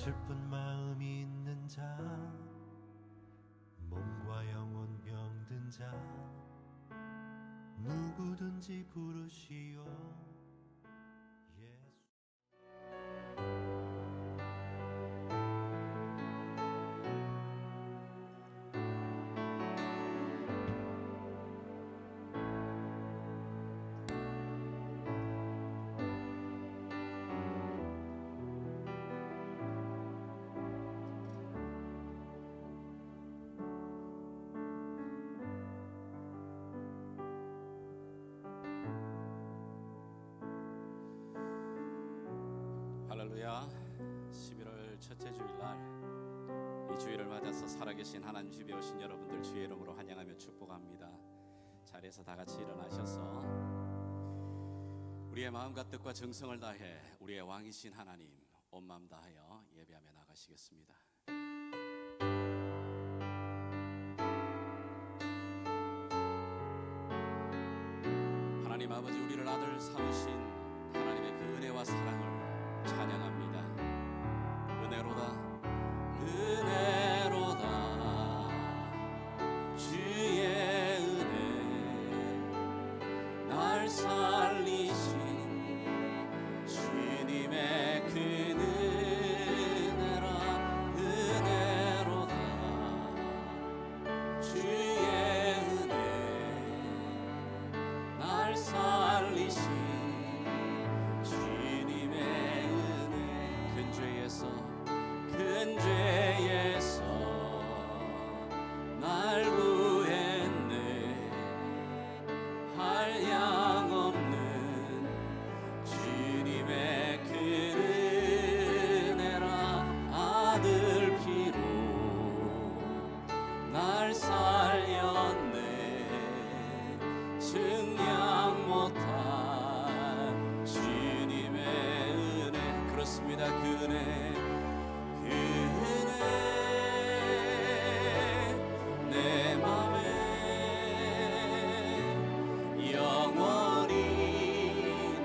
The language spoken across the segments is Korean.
슬픈 마음이 있는 자, 몸과 영혼 병든 자, 누구든지 부르시오. 예수. 할렐루야. 11월 첫째 주일날 이 주일을 맞아서 살아계신 하나님 집에 오신 여러분들 주의 이름으로 환영하며 축복합니다. 자리에서 다 같이 일어나셔서 우리의 마음과 뜻과 정성을 다해 우리의 왕이신 하나님 온 마음 다하여 예배하며 나가시겠습니다. 하나님 아버지, 우리를 아들 삼으신 하나님의 그 은혜와 사랑을 찬양합니다. 은혜로다, 은혜로다, 주의 은혜, 날 살리신 주님의 그 은혜라. 은혜로다, 주의 은혜, 날 살리신 큰 죄에서 날 구했네. 한량없는 주님의 그 은혜라. 아들 피로 날 살렸네. 증량 못한 주님의 은혜. 그렇습니다. 그 은혜, 내 맘에 영원히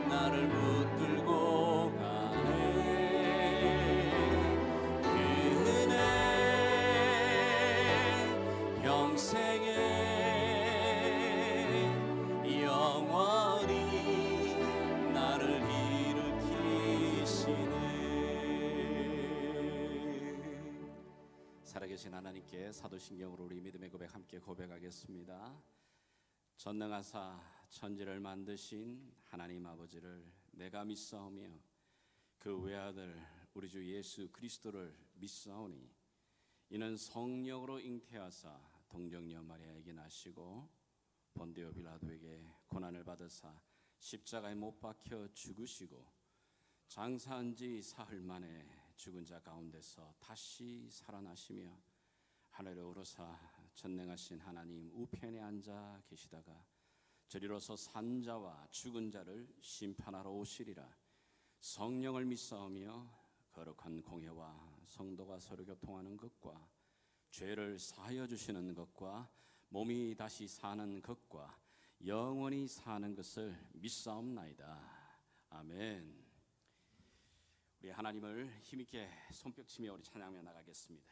나를 붙들고 가네. 그 은혜 평생에 영원히 나를 일으키시네. 살아계신 하나님께 사도신경으로 우리 믿음의 고백 함께 고백하겠습니다. 전능하사 천지를 만드신 하나님 아버지를 내가 믿사오며 그 외아들 우리 주 예수 그리스도를 믿사오니 이는 성령으로 잉태하사 동정녀 마리아에게 나시고 본디오 빌라도에게 고난을 받으사 십자가에 못 박혀 죽으시고 장사한 지 사흘 만에 죽은 자 가운데서 다시 살아나시며 하늘에 오르사 전능하신 하나님 우편에 앉아 계시다가 저리로서 산 자와 죽은 자를 심판하러 오시리라. 성령을 믿사오며 거룩한 공회와 성도가 서로 교통하는 것과 죄를 사하여 주시는 것과 몸이 다시 사는 것과 영원히 사는 것을 믿사옵나이다. 아멘. 우리 하나님을 힘있게 손뼉치며 우리 찬양하며 나가겠습니다.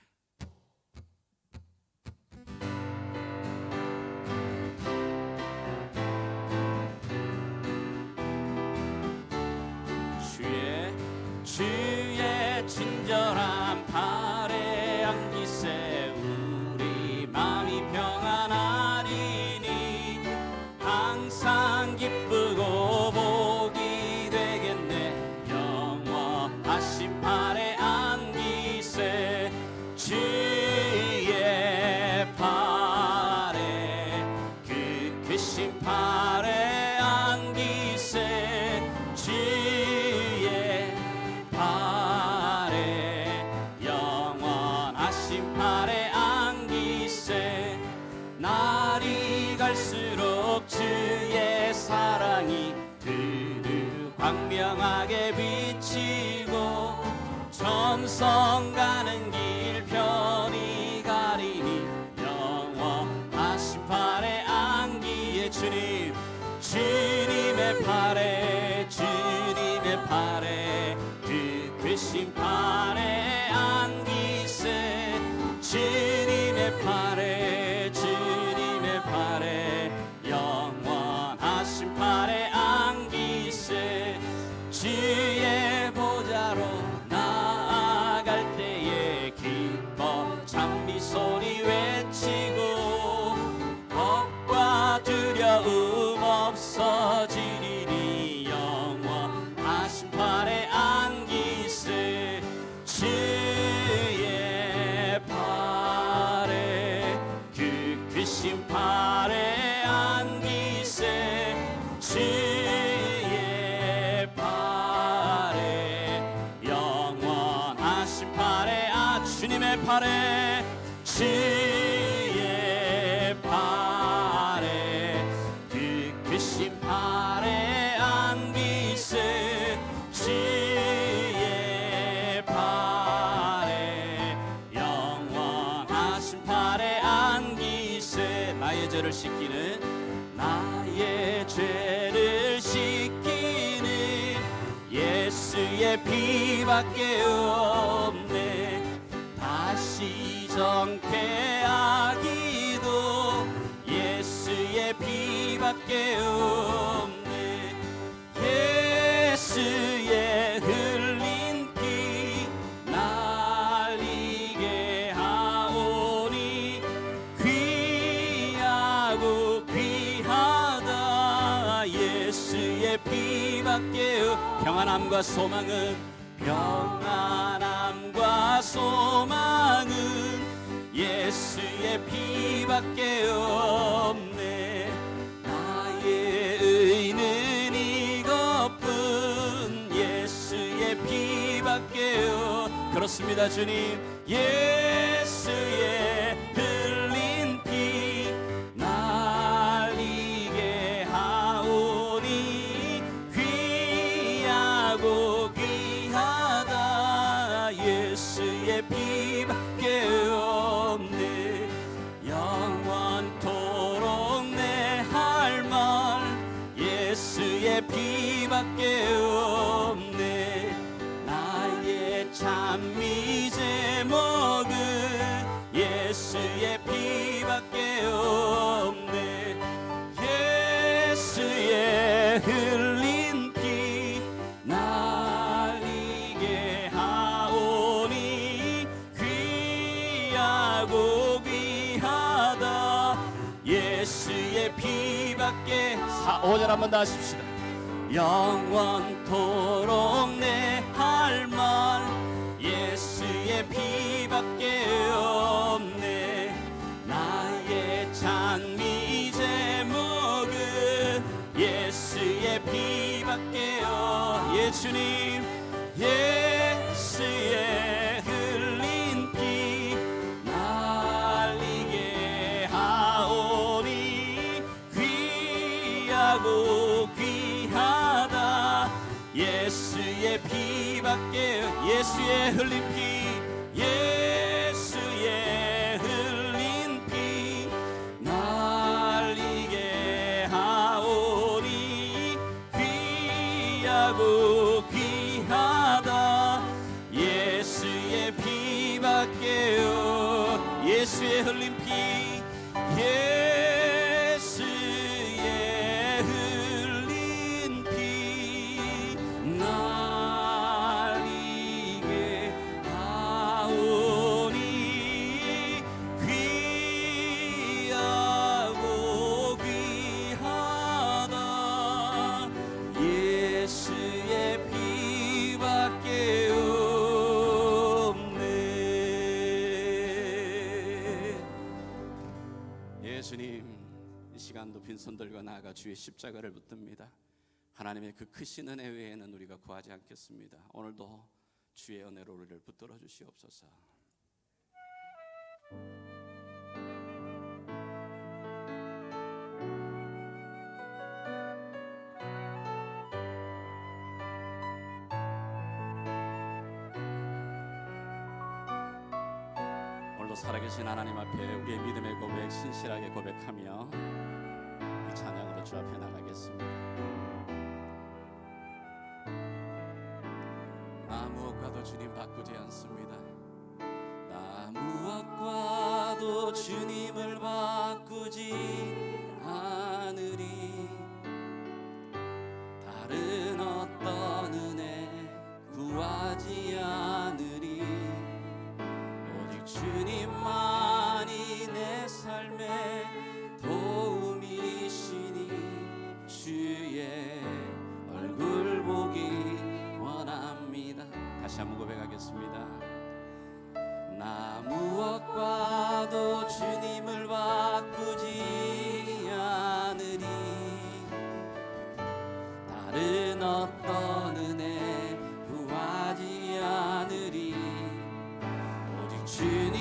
주의 친절한 팔에 안기세 우리 마음이 평안하리니 항상 기쁘고 복이 되겠네. 영원하신 팔에 안기세 주의 팔에 그 크신 팔에 안기세 주의 팔에 영원하신 팔에 안기세. 날이 갈수록 주의 사랑이 두루 광명하게 비치고 천성 가는 길 편히 가리니 영원하신 팔에 안기에 주님의 팔에 주님의 팔에 그 크신 팔에 팔에 주의 팔에 그 크신 팔에 안기세 주의 팔에 영원하신 팔에 안기세 나의 죄를 씻기는 나의 죄를 씻기는 예수의 피밖에 없네 다시 정케하기도 예수의 피밖에 없네 예수의 흘린 피 날리게 하오니 귀하고 귀하다 예수의 피밖에 평안함과 소망은 평안함과 소망은 예수의 피밖에 없네 나의 의는 이것뿐 예수의 피밖에 그렇습니다 주님 예수의 흘린 피 날리게 하오니 귀하고 귀하다 예수의 피밖에 없네 영원토록 내 할 말 예수의 피밖에 없네 나의 찬미 제목은 예수의 피밖에 없네 예수의 흘린 피 날리게 하오니 귀하고 귀하다 예수의 피밖에 5절 한번 더 하십시다 영원토록 내 할 말 예수의 피밖에 없네 나의 찬미 제목은 예수의 피밖에 예 주님 예수의 흘린 피 날리게 하오니 귀하고 귀하다 예수의 피밖에 예수의 흘린 피 예수의 흘린 피 날리게 하오니 귀하고 귀하다 예수의 피밖에 예수의 흘린 피 예수의 흘린 피 날리게 하오니 귀하고 귀하다 예수의 피밖에 없네 예수님 이 시간도 빈손 들고 나아가 주의 십자가를 붙듭니다 하나님의 그 크신 은혜 외에는 우리가 구하지 않겠습니다 오늘도 주의 은혜로 우리를 붙들어 주시옵소서 오늘도 살아계신 하나님 앞에 우리의 믿음의 고백 신실하게 고백하며 이 찬양으로 주 앞에 나가겠습니다 나 무엇과도 주님 바꾸지 않습니다 나 무엇과도 주님을 바꾸지 않으리 다른 어떤 은혜 구하지 않으리 오직 주님만이 내 삶의 도움이시니 주의 얼굴 보기 원합니다 다시 한번 고백하겠습니다 나 무엇과도 주님을 바꾸지 않으리 다른 어떤 은혜 구하지 않으리 오직 주님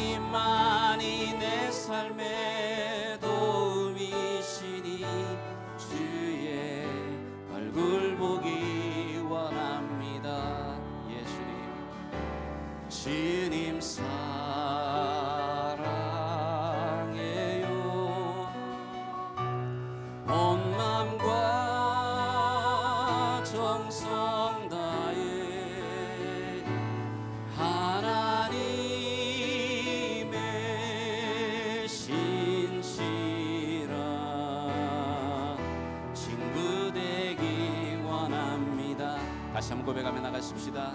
찬양합니다.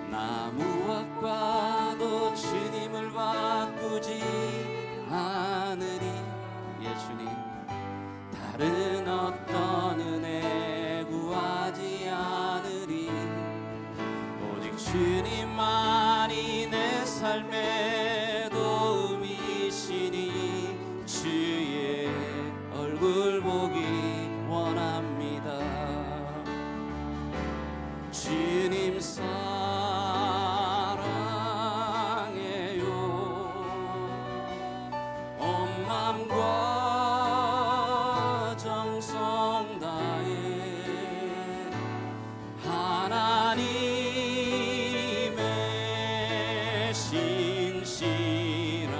나 무엇과도 주님을 바꾸지 않으리. 예 주님, 다른 어떤 은혜 구하지 않으리. 오직 주님만이 내 삶의 도움이시니 주의 얼굴 보기 원합니다. 주님 사랑해요. 온 맘과 정성 다해 하나님의 신실한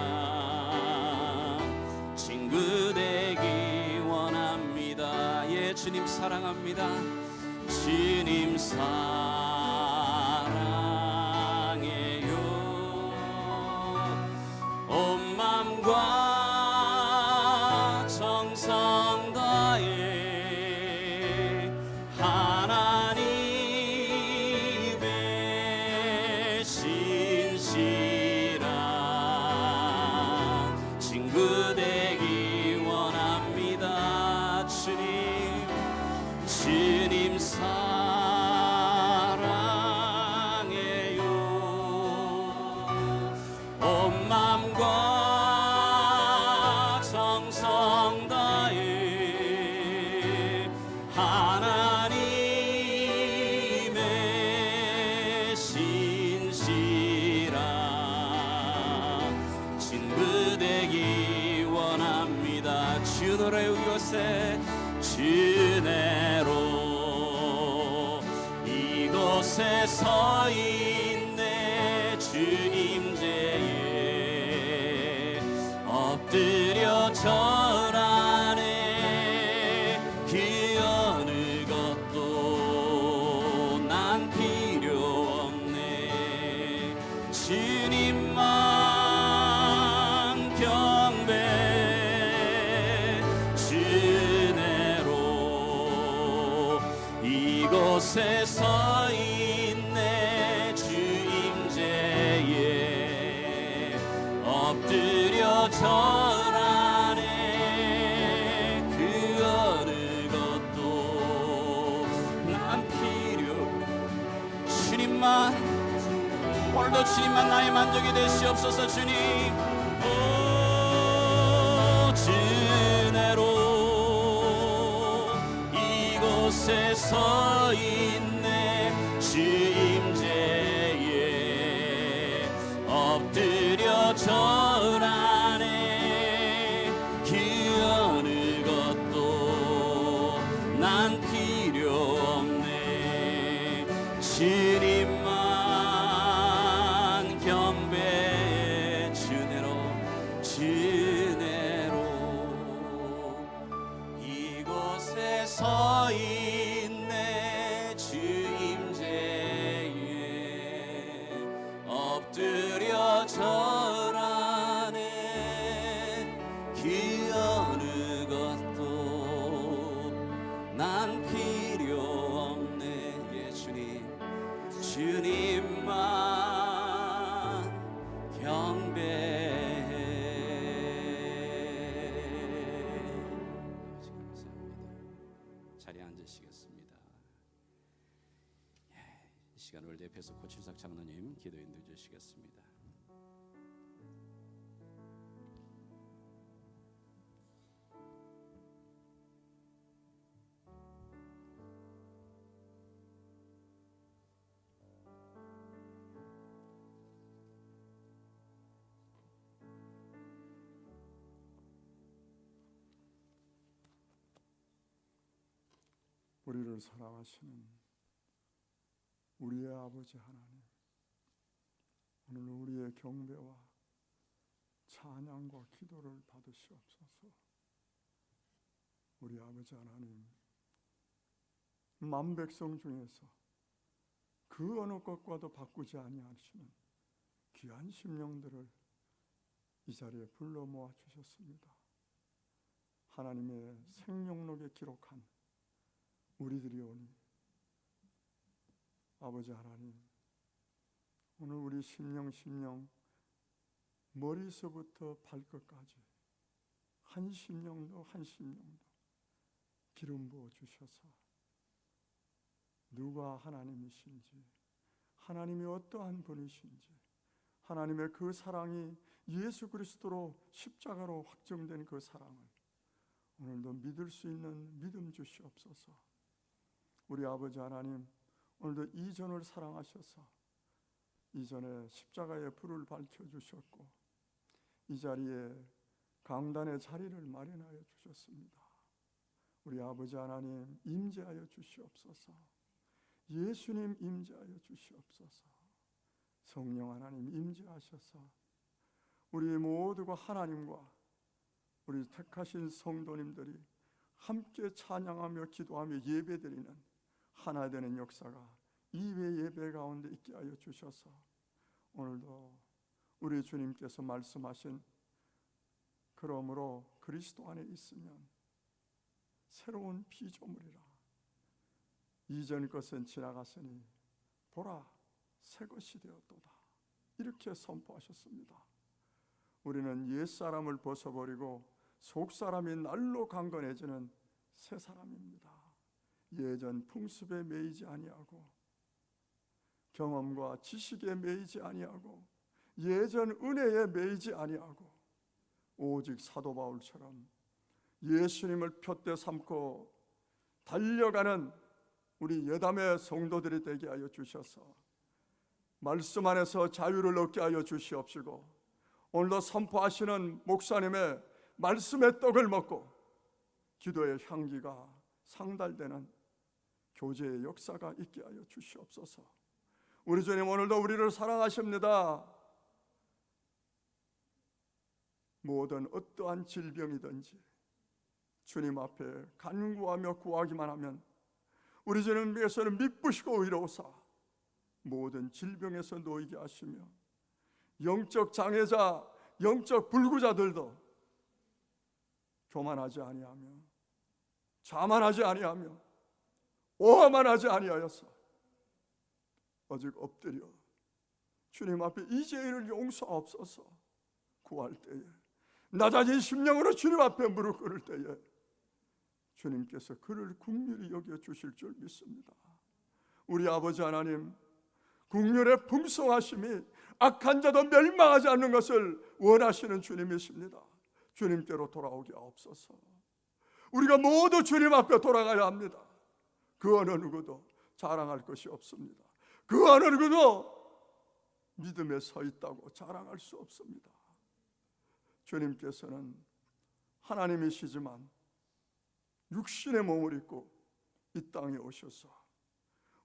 친구 되기 원합니다. 예 주님 사랑합니다. 주님 사랑해요. 온 맘과 정성 다해 하나님의 신실한 친구 되기 원합니다. 주님 사랑해요. 온 맘과 정성 다해 하나님의 신실한 친구 되기 원합니다. 주 노래 이곳에 주내로 이곳에 서 있네. 주 임재에 엎드려 절하네. 그 어느 것도 난 필요 없네. 주님만 경배. 주내로 이곳에 서 있네. 주 임재에 엎드려 절하네. 그 어느 것도 난 필요. 주님만, 오늘도 주님만 나의 만족이 되시옵소서. 주님, 오 주내로 이곳에 서 있네. 주 임재에 엎드려 절하네. 그 어느 것도 난 필요 없네. 주님만 경배해. 주내로 이곳에 서 있네. 주 임재에 엎드려 절하네. 그 어느 것도 난 필요 없네. 예 주님만 경배해. 감사합니다. 자리에 앉으시겠습니다. 이 시간 우리 대표에서 고칠삭 장로님 기도 인도해 주시겠습니다. 우리를 사랑하시는 우리의 아버지 하나님, 오늘 우리의 경배와 찬양과 기도를 받으시옵소서. 우리 아버지 하나님, 만 백성 중에서 그 어느 것과도 바꾸지 아니하시는 귀한 심령들을 이 자리에 불러 모아 주셨습니다. 하나님의 생명록에 기록한 우리들이 오니 아버지 하나님, 오늘 우리 심령 머리서부터 발끝까지 한 심령도 기름 부어 주셔서 누가 하나님이신지, 하나님이 어떠한 분이신지, 하나님의 그 사랑이 예수 그리스도로 십자가로 확정된 그 사랑을 오늘도 믿을 수 있는 믿음 주시옵소서. 우리 아버지 하나님, 오늘도 이전을 사랑하셔서 이전에 십자가의 불을 밝혀주셨고 이 자리에 강단의 자리를 마련하여 주셨습니다. 우리 아버지 하나님, 임재하여 주시옵소서. 예수님 임재하여 주시옵소서. 성령 하나님 임재하셔서 우리 모두가 하나님과 우리 택하신 성도님들이 함께 찬양하며 기도하며 예배드리는 하나 되는 역사가 이외 예배 가운데 있게 하여 주셔서 오늘도 우리 주님께서 말씀하신 그러므로 그리스도 안에 있으면 새로운 피조물이라, 이전 것은 지나갔으니 보라 새 것이 되었도다, 이렇게 선포하셨습니다. 우리는 옛사람을 벗어버리고 속사람이 날로 강건해지는 새 사람입니다. 예전 풍습에 매이지 아니하고 경험과 지식에 매이지 아니하고 예전 은혜에 매이지 아니하고 오직 사도 바울처럼 예수님을 푯대 삼고 달려가는 우리 여담의 성도들이 되게 하여 주셔서 말씀 안에서 자유를 얻게 하여 주시옵시고 오늘도 선포하시는 목사님의 말씀의 떡을 먹고 기도의 향기가 상달되는 교제의 역사가 있게 하여 주시옵소서. 우리 주님 오늘도 우리를 사랑하십니다. 모든 어떠한 질병이든지 주님 앞에 간구하며 구하기만 하면 우리 주님께서는 미쁘시고 의로우사 모든 질병에서 놓이게 하시며 영적 장애자, 영적 불구자들도 교만하지 아니하며 자만하지 아니하며 오만하지 아니하여서 오직 엎드려 주님 앞에 이 죄를 용서하옵소서 구할 때에 낮아진 심령으로 주님 앞에 무릎 꿇을 때에 주님께서 그를 긍휼히 여겨 주실 줄 믿습니다. 우리 아버지 하나님, 긍휼의 풍성하심이 악한 자도 멸망하지 않는 것을 원하시는 주님이십니다. 주님께로 돌아오게 하옵소서. 우리가 모두 주님 앞에 돌아가야 합니다. 그 어느 누구도 자랑할 것이 없습니다. 그 어느 누구도 믿음에 서 있다고 자랑할 수 없습니다. 주님께서는 하나님이시지만 육신의 몸을 입고 이 땅에 오셔서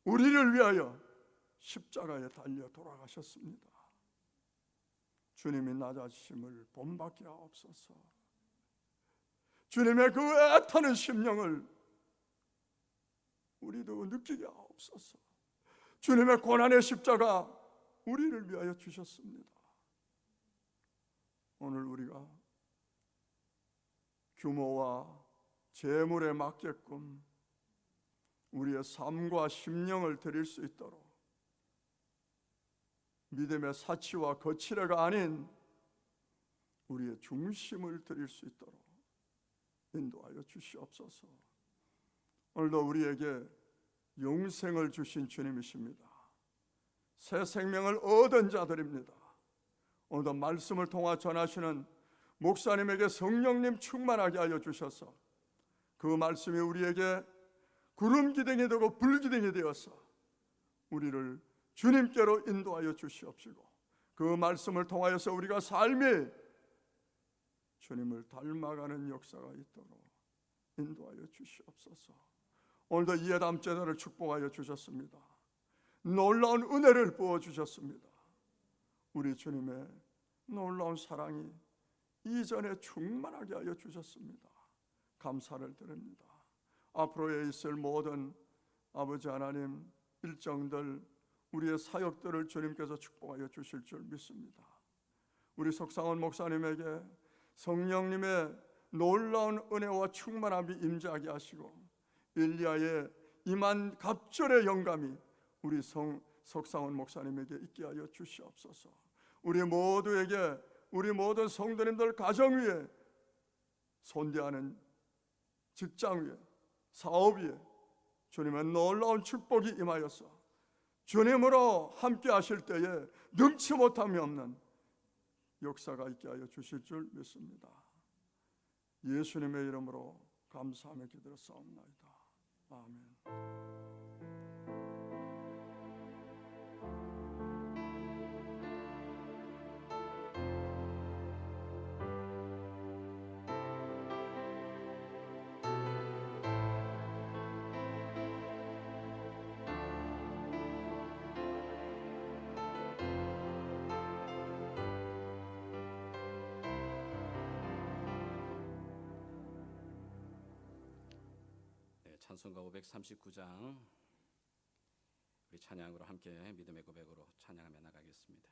우리를 위하여 십자가에 달려 돌아가셨습니다. 주님이 낮아지심을 본받게 하옵소서. 주님의 그 애타는 심령을 우리도 느끼게 하옵소서. 주님의 고난의 십자가 우리를 위하여 주셨습니다. 오늘 우리가 규모와 재물에 맞게끔 우리의 삶과 심령을 드릴 수 있도록 믿음의 사치와 거칠애가 아닌 우리의 중심을 드릴 수 있도록 인도하여 주시옵소서. 오늘도 우리에게 영생을 주신 주님이십니다. 새 생명을 얻은 자들입니다. 오늘도 말씀을 통하 전하시는 목사님에게 성령님 충만하게 하여 주셔서 그 말씀이 우리에게 구름 기둥이 되고 불 기둥이 되어서 우리를 주님께로 인도하여 주시옵시고 그 말씀을 통하여서 우리가 삶이 주님을 닮아가는 역사가 있도록 인도하여 주시옵소서. 오늘도 이 예담 제단을 축복하여 주셨습니다. 놀라운 은혜를 부어주셨습니다. 우리 주님의 놀라운 사랑이 이전에 충만하게 하여 주셨습니다. 감사를 드립니다. 앞으로에 있을 모든 아버지 하나님 일정들, 우리의 사역들을 주님께서 축복하여 주실 줄 믿습니다. 우리 석상원 목사님에게 성령님의 놀라운 은혜와 충만함이 임재하게 하시고 엘리야의 임한 갑절의 영감이 우리 석상원 목사님에게 있게 하여 주시옵소서. 우리 모두에게, 우리 모든 성도님들 가정 위에, 손대하는 직장 위에, 사업 위에 주님의 놀라운 축복이 임하여서 주님으로 함께 하실 때에 능치 못함이 없는 역사가 있게 하여 주실 줄 믿습니다. 예수님의 이름으로 감사하며 기도했사옵나이다. 아멘. 찬송가 539장 우리 찬양으로 함께 믿음의 고백으로 찬양하며 나가겠습니다.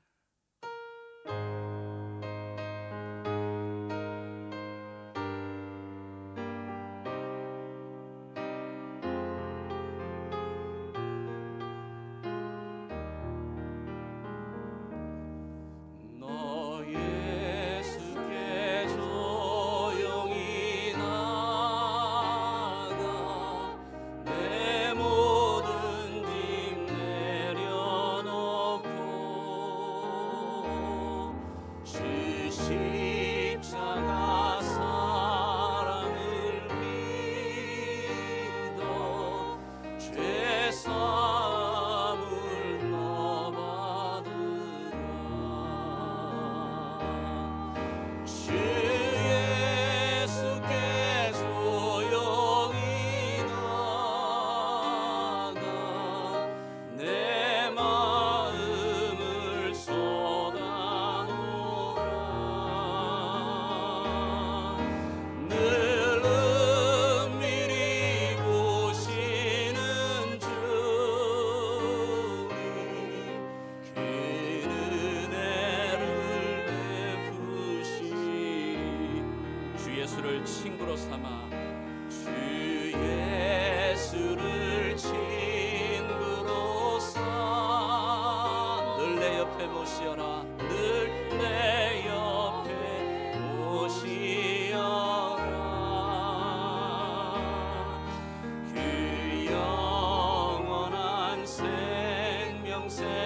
예수를 친구로 삼아 주 예수를 친구로 삼아 늘 내 옆에 모시어라 늘 내 옆에 모시어라 그 영원한 생명 샘물에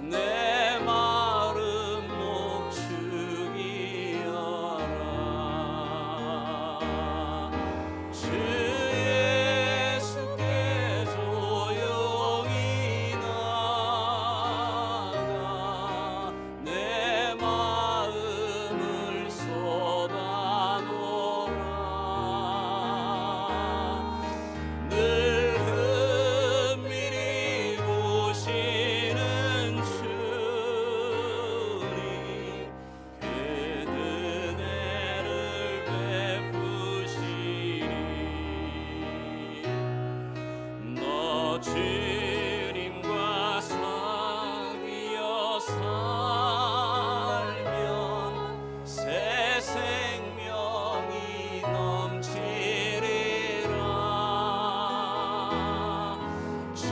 내 마음 주님과 사귀어 살면 새 생명이 넘치리라 주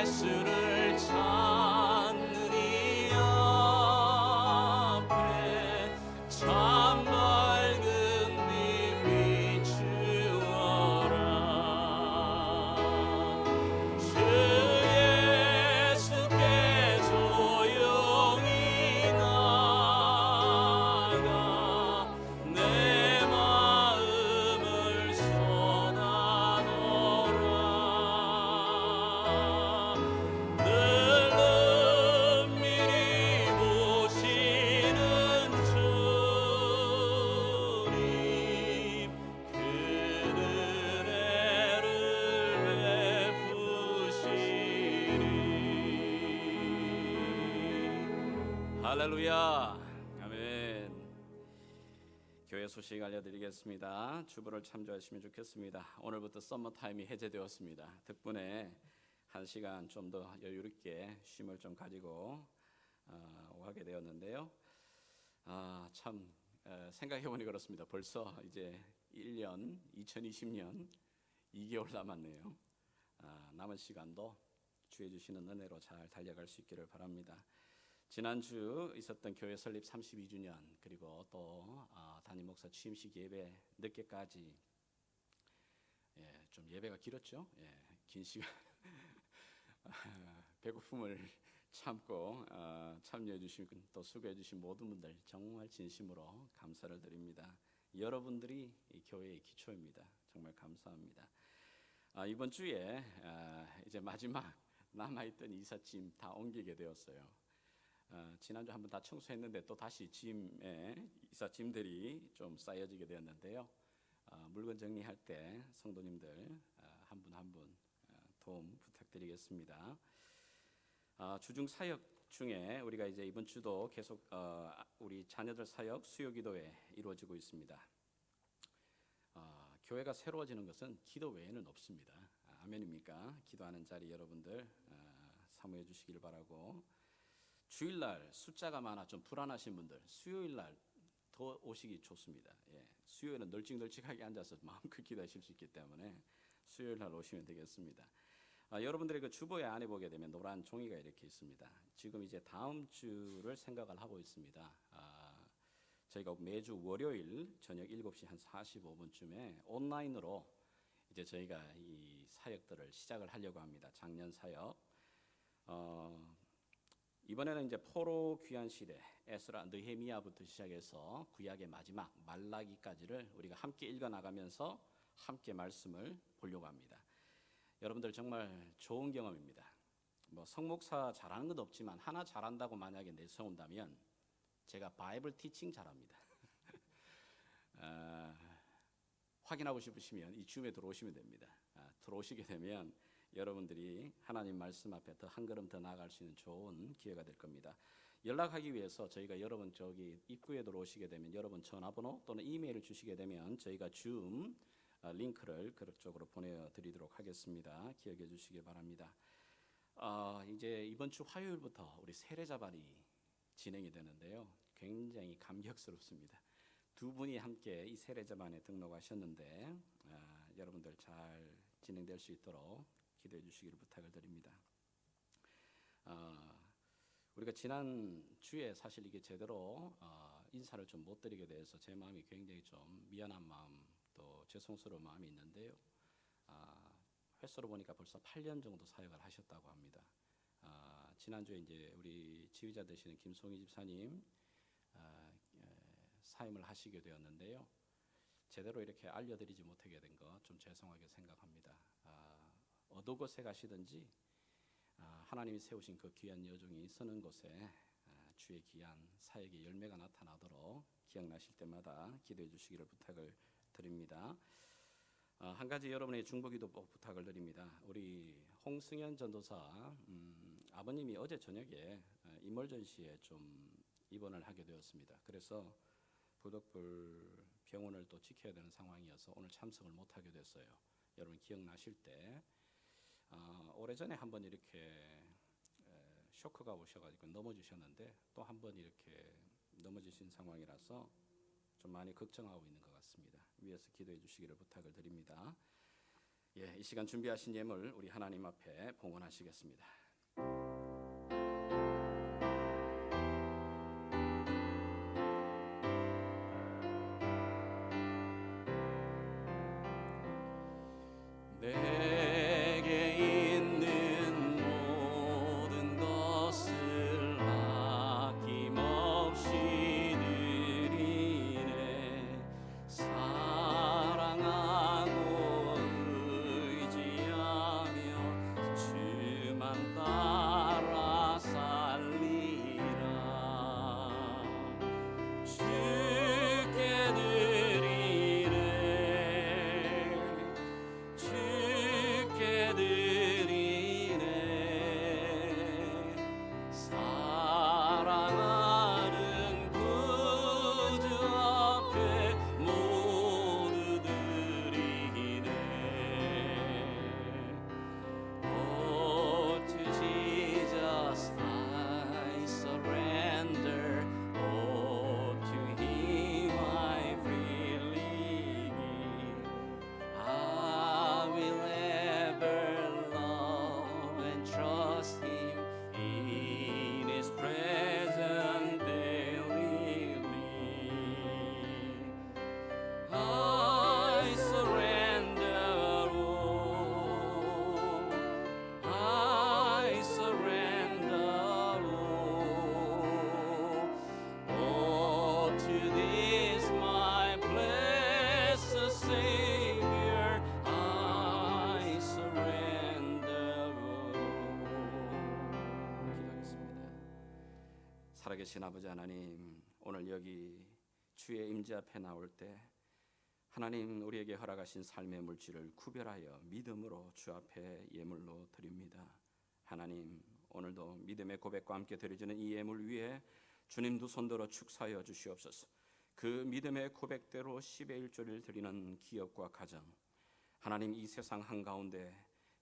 예수를 찾는 이 앞에 참 밝은 빛 비추어라 할렐루야, 아멘. 교회 소식 알려드리겠습니다. 주보를 참조하시면 좋겠습니다. 오늘부터 썸머 타임이 해제되었습니다. 덕분에 1시간 좀 더 여유롭게 쉼을 좀 가지고 하게 되었는데요. 생각해보니 그렇습니다. 벌써 이제 1년, 2020년 2개월 남았네요. 남은 시간도 주의 주시는 은혜로 잘 달려갈 수 있기를 바랍니다. 지난주 있었던 교회 설립 32주년 그리고 또 담임 목사 취임식 예배 늦게까지 좀 예배가 길었죠. 긴 시간 배고픔을 참고 참여해 주신 또 수고해 주신 모든 분들 정말 진심으로 감사를 드립니다. 여러분들이 이 교회의 기초입니다. 정말 감사합니다. 이번 주에 이제 마지막 남아있던 이삿짐 다 옮기게 되었어요. 지난주 한번 다 청소했는데 또 다시 짐에 이삿짐들이 좀 쌓여지게 되었는데요. 물건 정리할 때 성도님들 한 분 한 분 도움 부탁드리겠습니다. 주중 사역 중에 우리가 이제 이번 주도 계속 우리 자녀들 사역 수요 기도회 이루어지고 있습니다. 교회가 새로워지는 것은 기도 외에는 없습니다. 아멘입니까? 기도하는 자리 여러분들 사모해 주시길 바라고, 주일날 숫자가 많아 좀 불안하신 분들 수요일날 더 오시기 좋습니다. 수요일은 널찍널찍하게 앉아서 마음껏 기도하실 수 있기 때문에 수요일날 오시면 되겠습니다. 여러분들의 그 주보에 안에 보게 되면 노란 종이가 이렇게 있습니다. 지금 이제 다음 주를 생각을 하고 있습니다. 저희가 매주 월요일 저녁 7시 한 45분쯤에 온라인으로 이제 저희가 이 사역들을 시작을 하려고 합니다. 작년 사역. 이번에는 이제 포로 귀환 시대 에스라 느헤미야부터 시작해서 구약의 마지막 말라기까지를 우리가 함께 읽어 나가면서 함께 말씀을 보려고 합니다. 여러분들 정말 좋은 경험입니다. 뭐 성목사 잘하는 건 없지만 하나 잘한다고 만약에 내세운다면 제가 바이블 티칭 잘합니다. 확인하고 싶으시면 이 줌에 들어오시면 됩니다. 들어오시게 되면 여러분들이 하나님 말씀 앞에 더 한 걸음 더 나아갈 수 있는 좋은 기회가 될 겁니다. 연락하기 위해서 저희가 여러분 저기 입구에 들어오시게 되면 여러분 전화번호 또는 이메일을 주시게 되면 저희가 줌 링크를 그쪽으로 보내드리도록 하겠습니다. 기억해 주시기 바랍니다. 이제 이번 주 화요일부터 우리 세례자반이 진행이 되는데요. 굉장히 감격스럽습니다. 두 분이 함께 이 세례자반에 등록하셨는데 여러분들 잘 진행될 수 있도록 기도해 주시기를 부탁을 드립니다. 우리가 지난 주에 사실 이게 제대로 인사를 좀 못 드리게 돼서 제 마음이 굉장히 좀 미안한 마음 또 죄송스러운 마음이 있는데요. 횟수로 보니까 벌써 8년 정도 사역을 하셨다고 합니다. 지난주에 이제 우리 지휘자 되시는 김송희 집사님 사임을 하시게 되었는데요. 제대로 이렇게 알려드리지 못하게 된 거 좀 죄송하게 생각합니다. 어느 곳에 가시든지 하나님이 세우신 그 귀한 여종이 서는 곳에 주의 귀한 사역의 열매가 나타나도록 기억나실 때마다 기도해 주시기를 부탁을 드립니다. 한 가지 여러분의 중보기도 부탁을 드립니다. 우리 홍승현 전도사 아버님이 어제 저녁에 이멀전시에 좀 입원을 하게 되었습니다. 그래서 부덕불 병원을 또 지켜야 되는 상황이어서 오늘 참석을 못하게 됐어요. 여러분 기억나실 때 오래전에 한번 이렇게 쇼크가 오셔가지고 넘어지셨는데 또 한번 이렇게 넘어지신 상황이라서 좀 많이 걱정하고 있는 것 같습니다. 위에서 기도해 주시기를 부탁을 드립니다. 이 시간 준비하신 예물 우리 하나님 앞에 봉헌하시겠습니다. 내게 있는 모든 것을 아낌없이 드리네. 사랑하고 의지하며 주만 따라 살리라. 주께 드리네. 주께 드리네. 사랑하는 구주 앞에 모두 드리네. Oh, to Jesus I surrender. Oh, to Him I freely give. I will 살아계신 아버지 하나님, 오늘 여기 주의 임재 앞에 나올 때 하나님 우리에게 허락하신 삶의 물질을 구별하여 믿음으로 주 앞에 예물로 드립니다. 하나님, 오늘도 믿음의 고백과 함께 드려지는 이 예물 위에 주님 두 손들어 축사하여 주시옵소서. 그 믿음의 고백대로 10의 1조를 드리는 기업과 가정, 하나님 이 세상 한가운데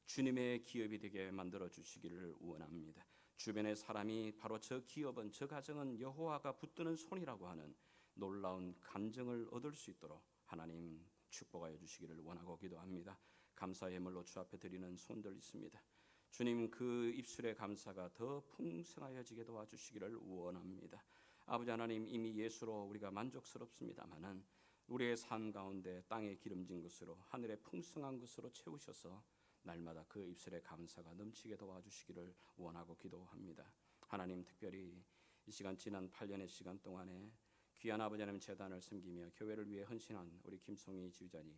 주님의 기업이 되게 만들어 주시기를 원합니다. 주변의 사람이 바로 저 기업은, 저 가정은 여호와가 붙드는 손이라고 하는 놀라운 간증을 얻을 수 있도록 하나님 축복하여 주시기를 원하고 기도합니다. 감사 예물로 주 앞에 드리는 손들 있습니다. 주님, 그 입술의 감사가 더 풍성하여지게 도와주시기를 원합니다. 아버지 하나님, 이미 예수로 우리가 만족스럽습니다마는 우리의 삶 가운데 땅에 기름진 것으로 하늘의 풍성한 것으로 채우셔서 날마다 그 입술의 감사가 넘치게 도와주시기를 원하고 기도합니다. 하나님, 특별히 이 시간 지난 8년의 시간 동안에 귀한 아버지 하나님 재단을 섬기며 교회를 위해 헌신한 우리 김송희 지휘자님,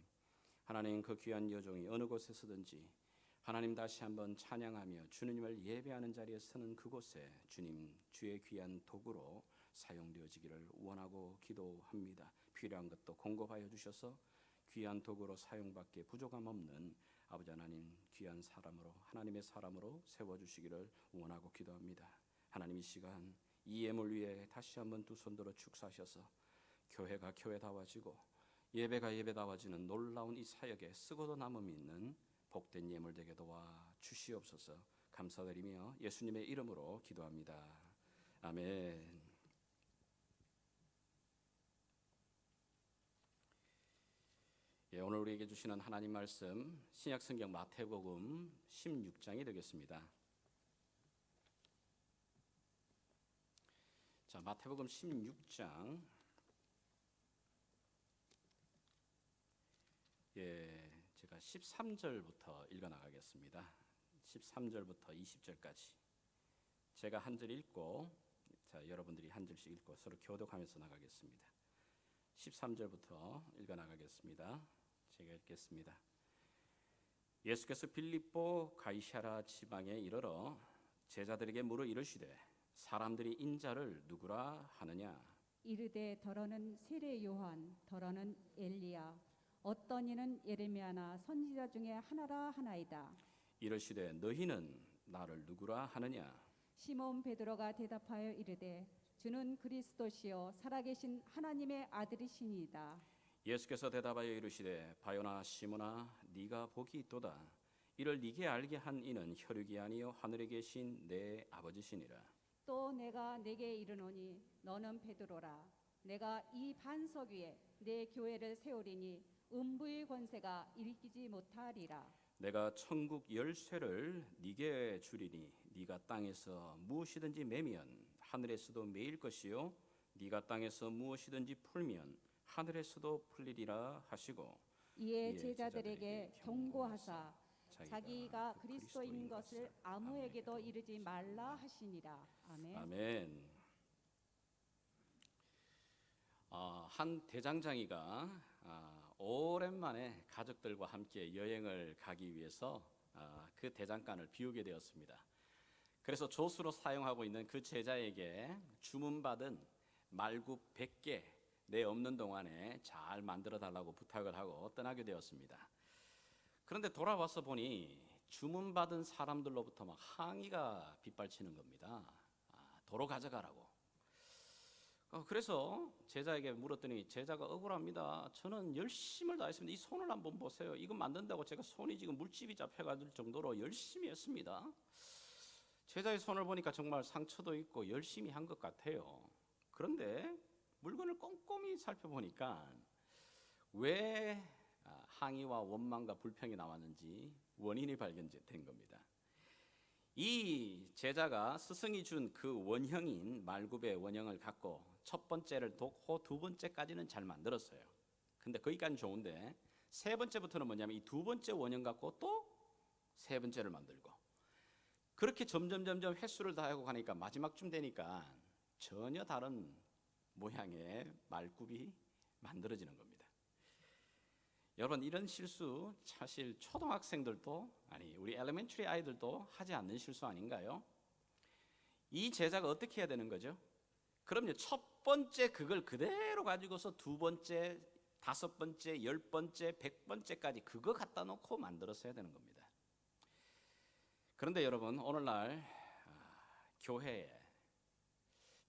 하나님 그 귀한 여종이 어느 곳에서든지 하나님 다시 한번 찬양하며 주님을 예배하는 자리에 서는 그곳에 주님 주의 귀한 도구로 사용되어지기를 원하고 기도합니다. 필요한 것도 공급하여 주셔서 귀한 도구로 사용받기에 부족함 없는 아버지 하나님 귀한 사람으로, 하나님의 사람으로 세워주시기를 원하고 기도합니다. 하나님, 이 시간 이 예물 위에 다시 한번 두 손들어 축사하셔서 교회가 교회다워지고 예배가 예배다워지는 놀라운 이 사역에 쓰고도 남음이 있는 복된 예물 되게 도와 주시옵소서. 감사드리며 예수님의 이름으로 기도합니다. 아멘. 예, 오늘 우리에게 주시는 하나님 말씀 신약성경 마태복음 16장이 되겠습니다. 자, 마태복음 16장 제가 13절부터 읽어 나가겠습니다. 13절부터 20절까지 제가 한 절 읽고 여러분들이 한 절씩 읽고 서로 교독하면서 나가겠습니다. 13절부터 읽어 나가겠습니다. 제가 읽겠습니다. 예수께서 빌립보 가이사랴 지방에 이르러 제자들에게 물어 이르시되 사람들이 인자를 누구라 하느냐? 이르되 더러는 세례 요한, 더러는 엘리야, 어떤 이는 예레미야나 선지자 중에 하나라 하나이다. 이르시되 너희는 나를 누구라 하느냐? 시몬 베드로가 대답하여 이르되 주는 그리스도시요 살아계신 하나님의 아들이시니이다. 예수께서 대답하여 이르시되 바요나 시몬아, 네가 복이 있도다. 이를 네게 알게 한 이는 혈육이 아니요 하늘에 계신 내 아버지시니라. 또 내가 네게 이르노니 너는 베드로라. 내가 이 반석 위에 내 교회를 세우리니 음부의 권세가 일으키지 못하리라. 내가 천국 열쇠를 네게 주리니 네가 땅에서 무엇이든지 매면 하늘에서도 매일 것이요 네가 땅에서 무엇이든지 풀면 하늘에서도 풀리리라 하시고 이에 제자들에게 경고하사 자기가 그리스도인 것을 아무에게도 이르지 말라 하시니라. 아멘. 아멘. 한 대장장이가 오랜만에 가족들과 함께 여행을 가기 위해서 그 대장간을 비우게 되었습니다. 그래서 조수로 사용하고 있는 그 제자에게 주문받은 말굽 100개 내 없는 동안에 잘 만들어 달라고 부탁을 하고 떠나게 되었습니다. 그런데 돌아와서 보니 주문받은 사람들로부터 막 항의가 빗발치는 겁니다. 도로 가져가라고. 그래서 제자에게 물었더니 제자가 억울합니다. 저는 열심을 다했습니다. 이 손을 한번 보세요. 이거 만든다고 제가 손이 지금 물집이 잡혀갈 정도로 열심히 했습니다. 제자의 손을 보니까 정말 상처도 있고 열심히 한 것 같아요. 그런데 물건을 꼼꼼히 살펴보니까 왜 항의와 원망과 불평이 나왔는지 원인이 발견된 겁니다. 이 제자가 스승이 준 그 원형인 말굽의 원형을 갖고 첫 번째를 돕고 두 번째까지는 잘 만들었어요. 근데 거기까지는 좋은데 세 번째부터는 뭐냐면 이 두 번째 원형 갖고 또 세 번째를 만들고 그렇게 점점 횟수를 다하고 가니까 마지막쯤 되니까 전혀 다른 모양의 말굽이 만들어지는 겁니다. 여러분, 이런 실수 사실 초등학생들도 우리 엘리멘터리 아이들도 하지 않는 실수 아닌가요? 이 제자가 어떻게 해야 되는 거죠? 그럼요. 첫 번째 그걸 그대로 가지고서 두 번째, 다섯 번째, 열 번째, 100번째까지 그거 갖다 놓고 만들어서 해야 되는 겁니다. 그런데 여러분, 오늘날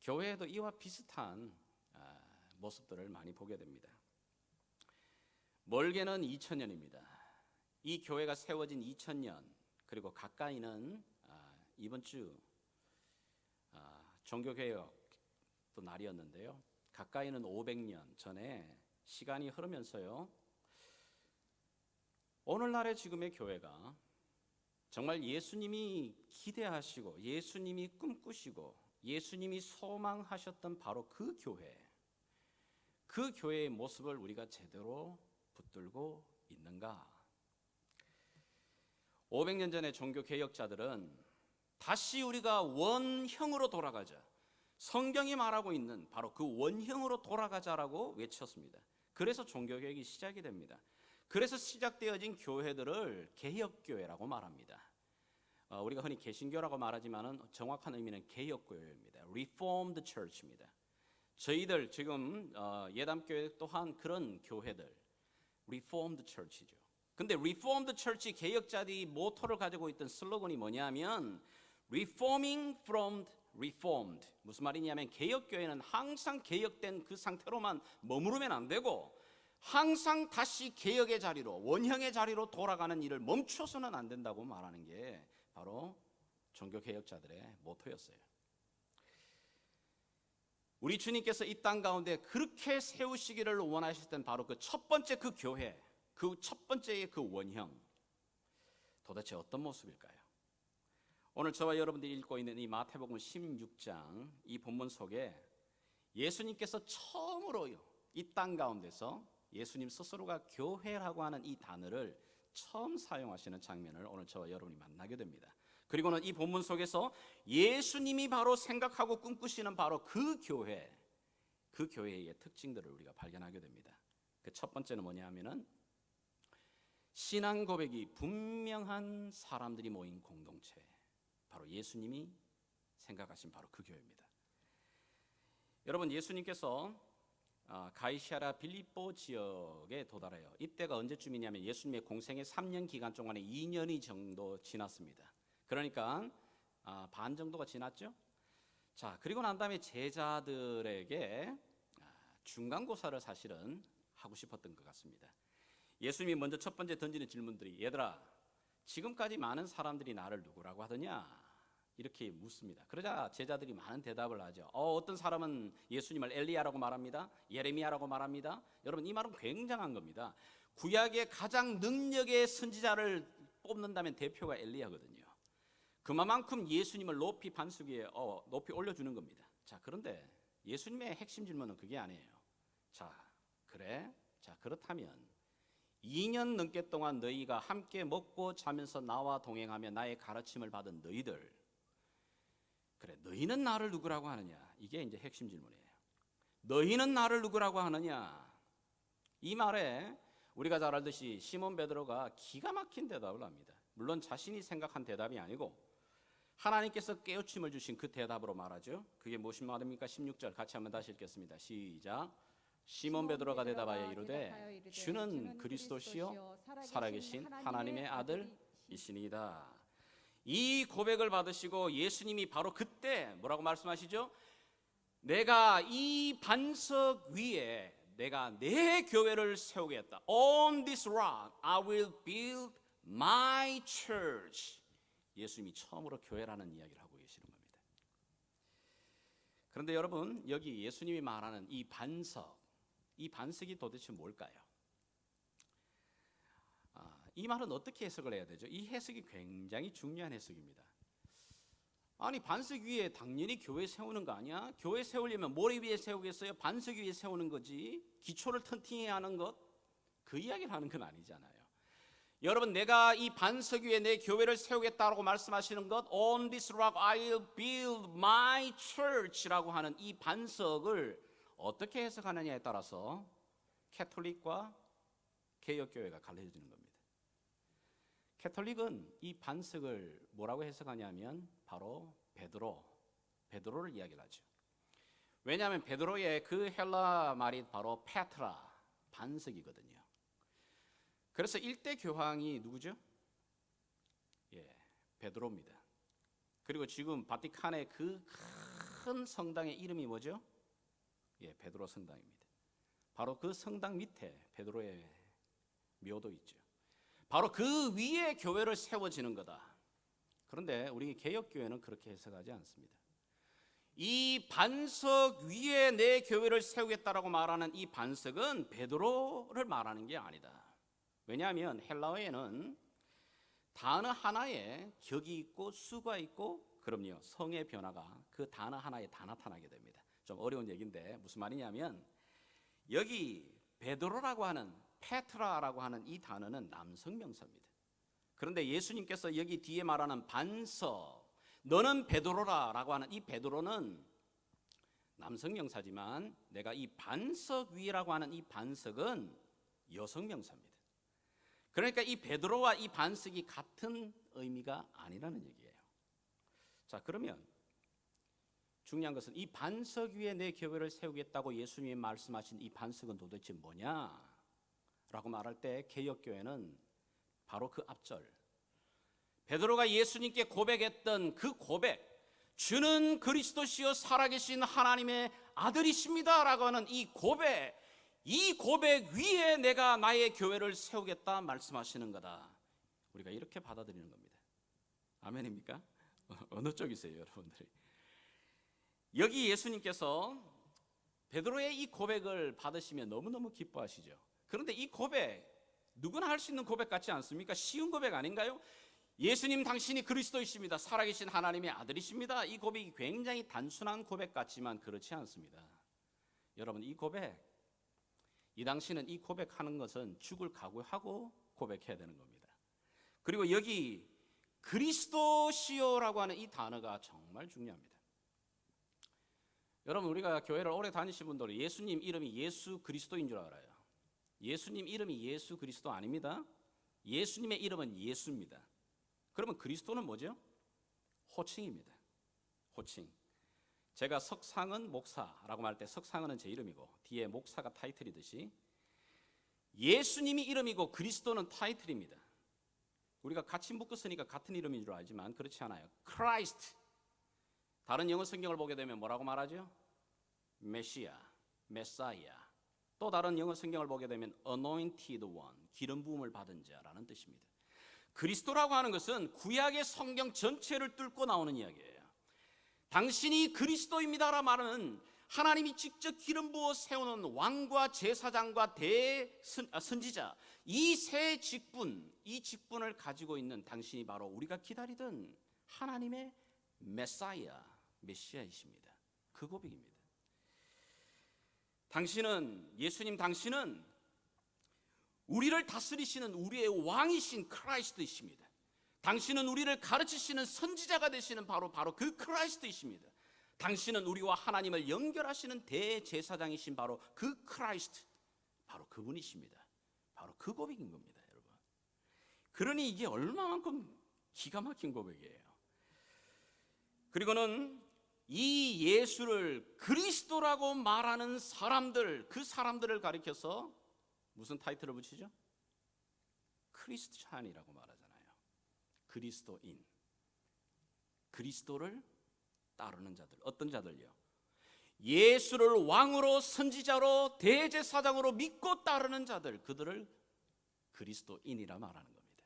교회에도 이와 비슷한 모습들을 많이 보게 됩니다. 멀게는 2000년입니다. 이 교회가 세워진 2000년, 그리고 가까이는 이번 주 종교개혁도 날이었는데요. 가까이는 500년 전에 시간이 흐르면서요, 오늘날의 지금의 교회가 정말 예수님이 기대하시고 예수님이 꿈꾸시고 예수님이 소망하셨던 바로 그 교회의 모습을 우리가 제대로 붙들고 있는가? 500년 전의 종교 개혁자들은 다시 우리가 원형으로 돌아가자, 성경이 말하고 있는 바로 그 원형으로 돌아가자라고 외쳤습니다. 그래서 종교 개혁이 시작이 됩니다. 그래서 시작되어진 교회들을 개혁교회라고 말합니다. 우리가 흔히 개신교라고 말하지만 정확한 의미는 개혁교회입니다. Reformed Church입니다. 저희들 지금 예담교회 또한 그런 교회들, Reformed Church이죠. 근데 Reformed Church 개혁자들이 모토를 가지고 있던 슬로건이 뭐냐면 Reforming from Reformed. 무슨 말이냐면 개혁교회는 항상 개혁된 그 상태로만 머무르면 안 되고 항상 다시 개혁의 자리로, 원형의 자리로 돌아가는 일을 멈춰서는 안 된다고 말하는 게 바로 종교개혁자들의 모토였어요. 우리 주님께서 이 땅 가운데 그렇게 세우시기를 원하셨던 바로 그 첫 번째 그 교회, 그 첫 번째의 그 원형, 도대체 어떤 모습일까요? 오늘 저와 여러분들이 읽고 있는 이 마태복음 16장 이 본문 속에 예수님께서 처음으로요, 이 땅 가운데서 예수님 스스로가 교회라고 하는 이 단어를 처음 사용하시는 장면을 오늘 저와 여러분이 만나게 됩니다. 그리고는 이 본문 속에서 예수님이 바로 생각하고 꿈꾸시는 바로 그 교회의 특징들을 우리가 발견하게 됩니다. 그 첫 번째는 뭐냐 하면은 신앙 고백이 분명한 사람들이 모인 공동체, 바로 예수님이 생각하신 바로 그 교회입니다. 여러분, 예수님께서 가이사랴 빌립보 지역에 도달해요. 이때가 언제쯤이냐면 예수님의 공생의 3년 기간 동안에 2년이 정도 지났습니다. 그러니까 반 정도가 지났죠. 자, 그리고 난 다음에 제자들에게 중간고사를 사실은 하고 싶었던 것 같습니다. 예수님이 먼저 첫 번째 던지는 질문들이, 얘들아, 지금까지 많은 사람들이 나를 누구라고 하더냐? 이렇게 묻습니다. 그러자 제자들이 많은 대답을 하죠. 어떤 사람은 예수님을 엘리야라고 말합니다. 예레미야라고 말합니다. 여러분, 이 말은 굉장한 겁니다. 구약의 가장 능력의 선지자를 뽑는다면 대표가 엘리야거든요. 그만큼 예수님을 높이 반석 위에 높이 올려주는 겁니다. 자, 그런데 예수님의 핵심 질문은 그게 아니에요. 자, 그래? 자, 그렇다면 2년 넘게 동안 너희가 함께 먹고 자면서 나와 동행하며 나의 가르침을 받은 너희들, 그래, 너희는 나를 누구라고 하느냐? 이게 이제 핵심 질문이에요. 너희는 나를 누구라고 하느냐? 이 말에 우리가 잘 알듯이 시몬 베드로가 기가 막힌 대답을 합니다. 물론 자신이 생각한 대답이 아니고 하나님께서 깨우침을 주신 그 대답으로 말하죠. 그게 무슨 말입니까? 16절 같이 한번 다시 읽겠습니다. 시작. 시몬 베드로가 대답하여 이르되 주는 그리스도시요 살아계신 하나님의 아들이시니이다. 이 고백을 받으시고 예수님이 바로 그때 뭐라고 말씀하시죠? 내가 이 반석 위에 내가 내 교회를 세우겠다. On this rock I will build my church. 예수님이 처음으로 교회라는 이야기를 하고 계시는 겁니다. 그런데 여러분, 여기 예수님이 말하는 이 반석이 도대체 뭘까요? 이 말은 어떻게 해석을 해야 되죠? 이 해석이 굉장히 중요한 해석입니다. 아니, 반석 위에 당연히 교회 세우는 거 아니야? 교회 세우려면 모래 위에 세우겠어요? 반석 위에 세우는 거지. 기초를 튼튼히 하는 것, 그 이야기를 하는 건 아니잖아요. 여러분, 내가 이 반석 위에 내 교회를 세우겠다고 말씀하시는 것, On this rock I'll build my church라고 하는 이 반석을 어떻게 해석하느냐에 따라서 캐톨릭과 개혁교회가 갈라지는 겁니다. 캐톨릭은 이 반석을 뭐라고 해석하냐면 바로 베드로를 이야기를 하죠. 왜냐하면 베드로의 그 헬라 말이 바로 페트라, 반석이거든요. 그래서 일대 교황이 누구죠? 예, 베드로입니다. 그리고 지금 바티칸의 그 큰 성당의 이름이 뭐죠? 예, 베드로 성당입니다. 바로 그 성당 밑에 베드로의 묘도 있죠. 바로 그 위에 교회를 세워지는 거다. 그런데 우리 개혁교회는 그렇게 해석하지 않습니다. 이 반석 위에 내 교회를 세우겠다라고 말하는 이 반석은 베드로를 말하는 게 아니다. 왜냐하면 헬라어에는 단어 하나에 격이 있고 수가 있고, 그럼요, 성의 변화가 그 단어 하나에 다 나타나게 됩니다. 좀 어려운 얘기인데 무슨 말이냐면, 여기 베드로라고 하는, 페트라라고 하는 이 단어는 남성 명사입니다. 그런데 예수님께서 여기 뒤에 말하는 반석, 너는 베드로라라고 하는 이 베드로는 남성 명사지만, 내가 이 반석 위라고 하는 이 반석은 여성 명사입니다. 그러니까 이 베드로와 이 반석이 같은 의미가 아니라는 얘기예요. 자, 그러면 중요한 것은 이 반석 위에 내 교회를 세우겠다고 예수님이 말씀하신 이 반석은 도대체 뭐냐? 라고 말할 때 개혁교회는 바로 그 앞절, 베드로가 예수님께 고백했던 그 고백, 주는 그리스도시요 살아계신 하나님의 아들이십니다 라고 하는 이 고백 위에 내가 나의 교회를 세우겠다 말씀하시는 거다. 우리가 이렇게 받아들이는 겁니다. 아멘입니까? 어느 쪽이세요, 여러분들이? 여기 예수님께서 베드로의 이 고백을 받으시면 너무너무 기뻐하시죠. 그런데 이 고백, 누구나 할 수 있는 고백 같지 않습니까? 쉬운 고백 아닌가요? 예수님 당신이 그리스도이십니다. 살아계신 하나님의 아들이십니다. 이 고백이 굉장히 단순한 고백 같지만 그렇지 않습니다. 여러분, 이 고백, 이 당시는 이 고백하는 것은 죽을 각오하고 고백해야 되는 겁니다. 그리고 여기 그리스도시요라고 하는 이 단어가 정말 중요합니다. 여러분, 우리가 교회를 오래 다니신 분들은 예수님 이름이 예수 그리스도인 줄 알아요. 예수님 이름이 예수 그리스도 아닙니다. 예수님의 이름은 예수입니다. 그러면 그리스도는 뭐죠? 호칭입니다. 호칭. 제가 석상은 목사라고 말할 때 석상은 제 이름이고 뒤에 목사가 타이틀이듯이 예수님이 이름이고 그리스도는 타이틀입니다. 우리가 같이 묶었으니까 같은 이름인 줄 알지만 그렇지 않아요. Christ. 다른 영어 성경을 보게 되면 뭐라고 말하죠? 메시아, 메사이아. 또 다른 영어 성경을 보게 되면 anointed one, 기름 부음을 받은 자라는 뜻입니다. 그리스도라고 하는 것은 구약의 성경 전체를 뚫고 나오는 이야기예요. 당신이 그리스도입니다라 말은 하나님이 직접 기름 부어 세우는 왕과 제사장과 대선지자, 이 세 직분, 이 직분을 가지고 있는 당신이 바로 우리가 기다리던 하나님의 메사이아, 메시아이십니다. 그 고백입니다. 당신은, 예수님 당신은 우리를 다스리시는 우리의 왕이신 크라이스트이십니다. 당신은 우리를 가르치시는 선지자가 되시는 바로 그 크라이스트이십니다. 당신은 우리와 하나님을 연결하시는 대제사장이신 바로 그 크라이스트, 바로 그분이십니다. 바로 그 고백인 겁니다, 여러분. 그러니 이게 얼마만큼 기가 막힌 고백이에요. 그리고는 이 예수를 그리스도라고 말하는 사람들, 그 사람들을 가리켜서 무슨 타이틀을 붙이죠? 크리스찬이라고 말하잖아요. 그리스도인, 그리스도를 따르는 자들. 어떤 자들요? 예수를 왕으로, 선지자로, 대제사장으로 믿고 따르는 자들, 그들을 그리스도인이라 말하는 겁니다.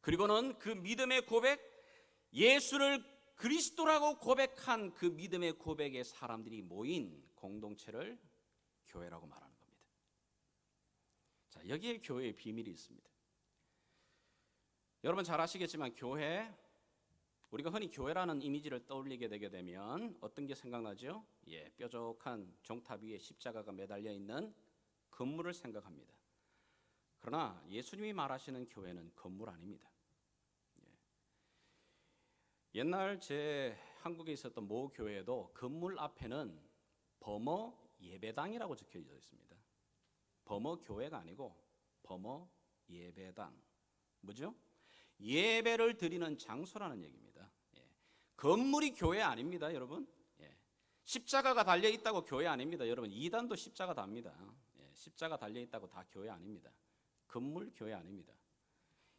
그리고는 그 믿음의 고백, 예수를 그리스도라고 고백한 그 믿음의 고백의 사람들이 모인 공동체를 교회라고 말하는 겁니다. 자, 여기에 교회의 비밀이 있습니다. 여러분 잘 아시겠지만 교회, 우리가 흔히 교회라는 이미지를 떠올리게 되게 되면 어떤 게 생각나죠? 예, 뾰족한 종탑 위에 십자가가 매달려 있는 건물을 생각합니다. 그러나 예수님이 말하시는 교회는 건물 아닙니다. 옛날 제 한국에 있었던 모 교회에도 건물 앞에는 범어 예배당이라고 적혀져 있습니다. 범어 교회가 아니고 범어 예배당. 뭐죠? 예배를 드리는 장소라는 얘기입니다. 예. 건물이 교회 아닙니다, 여러분. 예. 십자가가 달려 있다고 교회 아닙니다. 여러분, 이단도 십자가 답니다. 십자가 달려 있다고 다 교회 아닙니다. 건물 교회 아닙니다.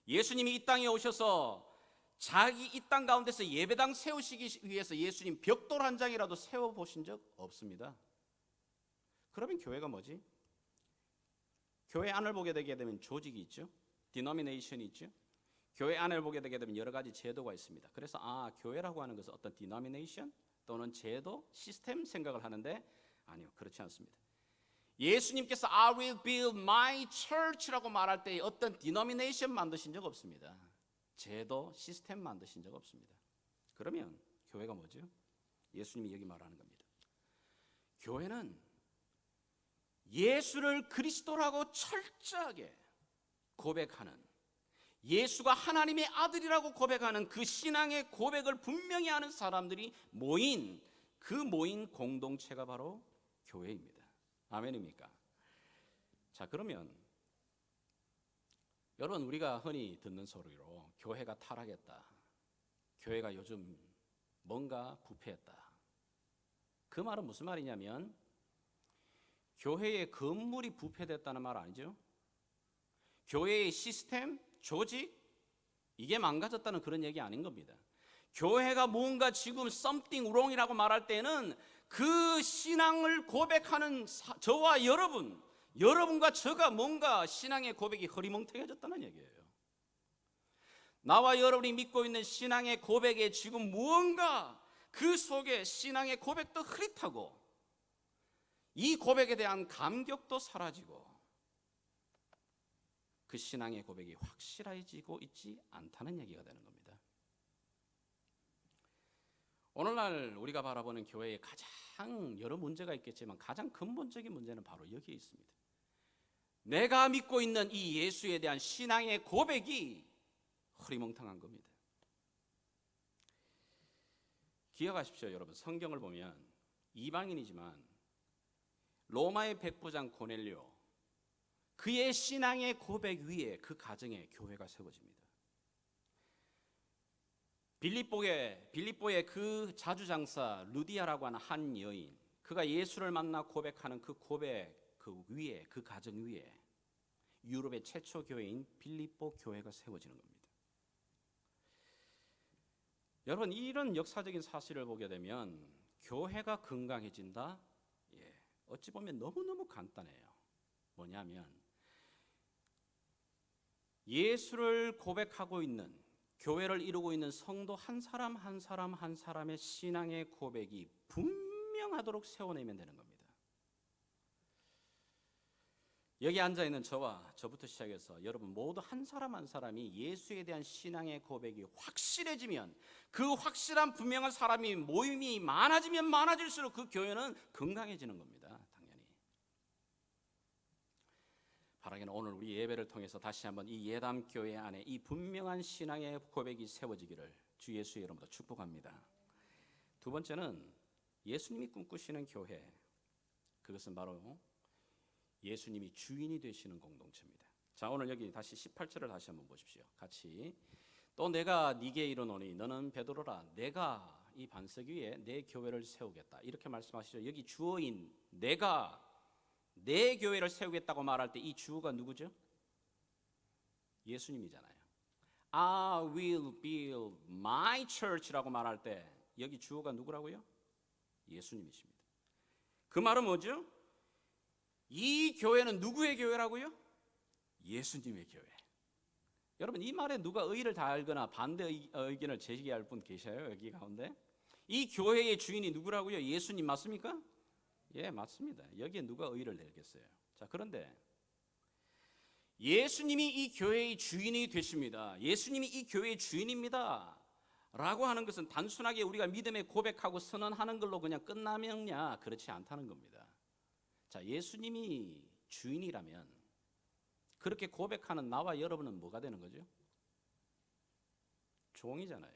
예수님이 이 땅에 오셔서 자기 이 땅 가운데서 예배당 세우시기 위해서 예수님 벽돌 한 장이라도 세워 보신 적 없습니다. 그러면 교회가 뭐지? 교회 안을 보게 되게 되면 조직이 있죠. 디노미네이션이 있죠. 교회 안을 보게 되게 되면 여러 가지 제도가 있습니다. 그래서 교회라고 하는 것은 어떤 디노미네이션 또는 제도, 시스템 생각을 하는데 아니요, 그렇지 않습니다. 예수님께서 I will build my church라고 말할 때 어떤 디노미네이션 만드신 적 없습니다. 제도, 시스템 만드신 적 없습니다. 그러면 교회가 뭐죠? 예수님이 여기 말하는 겁니다. 교회는 예수를 그리스도라고 철저하게 고백하는, 예수가 하나님의 아들이라고 고백하는 그 신앙의 고백을 분명히 하는 사람들이 모인 그 모인 공동체가 바로 교회입니다. 아멘입니까? 자, 그러면 여러분, 우리가 흔히 듣는 소리로 교회가 타락했다, 교회가 요즘 뭔가 부패했다, 그 말은 무슨 말이냐면 교회의 건물이 부패됐다는 말 아니죠? 교회의 시스템, 조직, 이게 망가졌다는 그런 얘기 아닌 겁니다. 교회가 뭔가 지금 something wrong이라고 말할 때는 그 신앙을 고백하는 저와 여러분과 저가 뭔가 신앙의 고백이 흐리멍텅해졌다는 얘기예요. 나와 여러분이 믿고 있는 신앙의 고백에 지금 무언가 그 속에 신앙의 고백도 흐릿하고 이 고백에 대한 감격도 사라지고 그 신앙의 고백이 확실해지고 있지 않다는 얘기가 되는 겁니다. 오늘날 우리가 바라보는 교회에 가장 여러 문제가 있겠지만 가장 근본적인 문제는 바로 여기에 있습니다. 내가 믿고 있는 이 예수에 대한 신앙의 고백이 흐리멍텅한 겁니다. 기억하십시오, 여러분. 성경을 보면 이방인이지만 로마의 백부장 고넬료, 그의 신앙의 고백 위에 그 가정에 교회가 세워집니다. 빌립보의 그 자주장사 루디아라고 하는 한 여인, 그가 예수를 만나 고백하는 그 고백 그 위에, 그 가정 위에 유럽의 최초 교회인 빌립보 교회가 세워지는 겁니다. 여러분, 이런 역사적인 사실을 보게 되면 교회가 건강해진다? 어찌 보면 너무너무 간단해요. 뭐냐면 예수를 고백하고 있는, 교회를 이루고 있는 성도 한 사람 한 사람 한 사람의 신앙의 고백이 분명하도록 세워내면 되는 겁니다. 여기 앉아있는 저부터 시작해서 여러분 모두 한 사람 한 사람이 예수에 대한 신앙의 고백이 확실해지면, 그 확실한 분명한 사람이 모임이 많아지면 많아질수록 그 교회는 건강해지는 겁니다. 당연히. 바라기는 오늘 우리 예배를 통해서 다시 한번 이 예담교회 안에 이 분명한 신앙의 고백이 세워지기를 주 예수의 이름으로 축복합니다. 두 번째는 예수님이 꿈꾸시는 교회, 그것은 바로 예수님이 주인이 되시는 공동체입니다. 자, 오늘 여기 다시 18절을 다시 한번 보십시오. 같이. 또 내가 네게 이르노니 너는 베드로라, 내가 이 반석 위에 내 교회를 세우겠다, 이렇게 말씀하시죠. 여기 주어인 내가 내 교회를 세우겠다고 말할 때 이 주어가 누구죠? 예수님이잖아요. I will build my church라고 말할 때 여기 주어가 누구라고요? 예수님이십니다. 그 말은 뭐죠? 이 교회는 누구의 교회라고요? 예수님의 교회. 여러분, 이 말에 누가 의의를 다 알거나 반대 의견을 제기할 분 계셔요? 여기 가운데? 이 교회의 주인이 누구라고요? 예수님 맞습니까? 예, 맞습니다. 여기에 누가 의의를 내겠어요? 자, 그런데 예수님이 이 교회의 주인이 되십니다, 예수님이 이 교회의 주인입니다 라고 하는 것은 단순하게 우리가 믿음의 고백하고 선언하는 걸로 그냥 끝나면야 그렇지 않다는 겁니다. 자, 예수님이 주인이라면 그렇게 고백하는 나와 여러분은 뭐가 되는 거죠? 종이잖아요.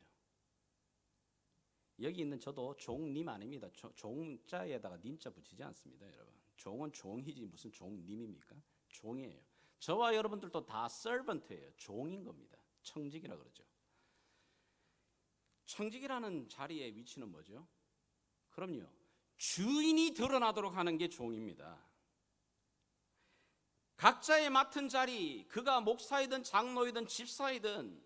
여기 있는 저도 종님 아닙니다. 종자에다가 님자 붙이지 않습니다, 여러분. 종은 종이지 무슨 종님입니까? 종이에요. 저와 여러분들도 다 servant예요. 종인 겁니다. 청직이라 그러죠. 청직이라는 자리의 위치는 뭐죠? 그럼요, 주인이 드러나도록 하는 게 종입니다. 각자의 맡은 자리, 그가 목사이든 장로이든 집사이든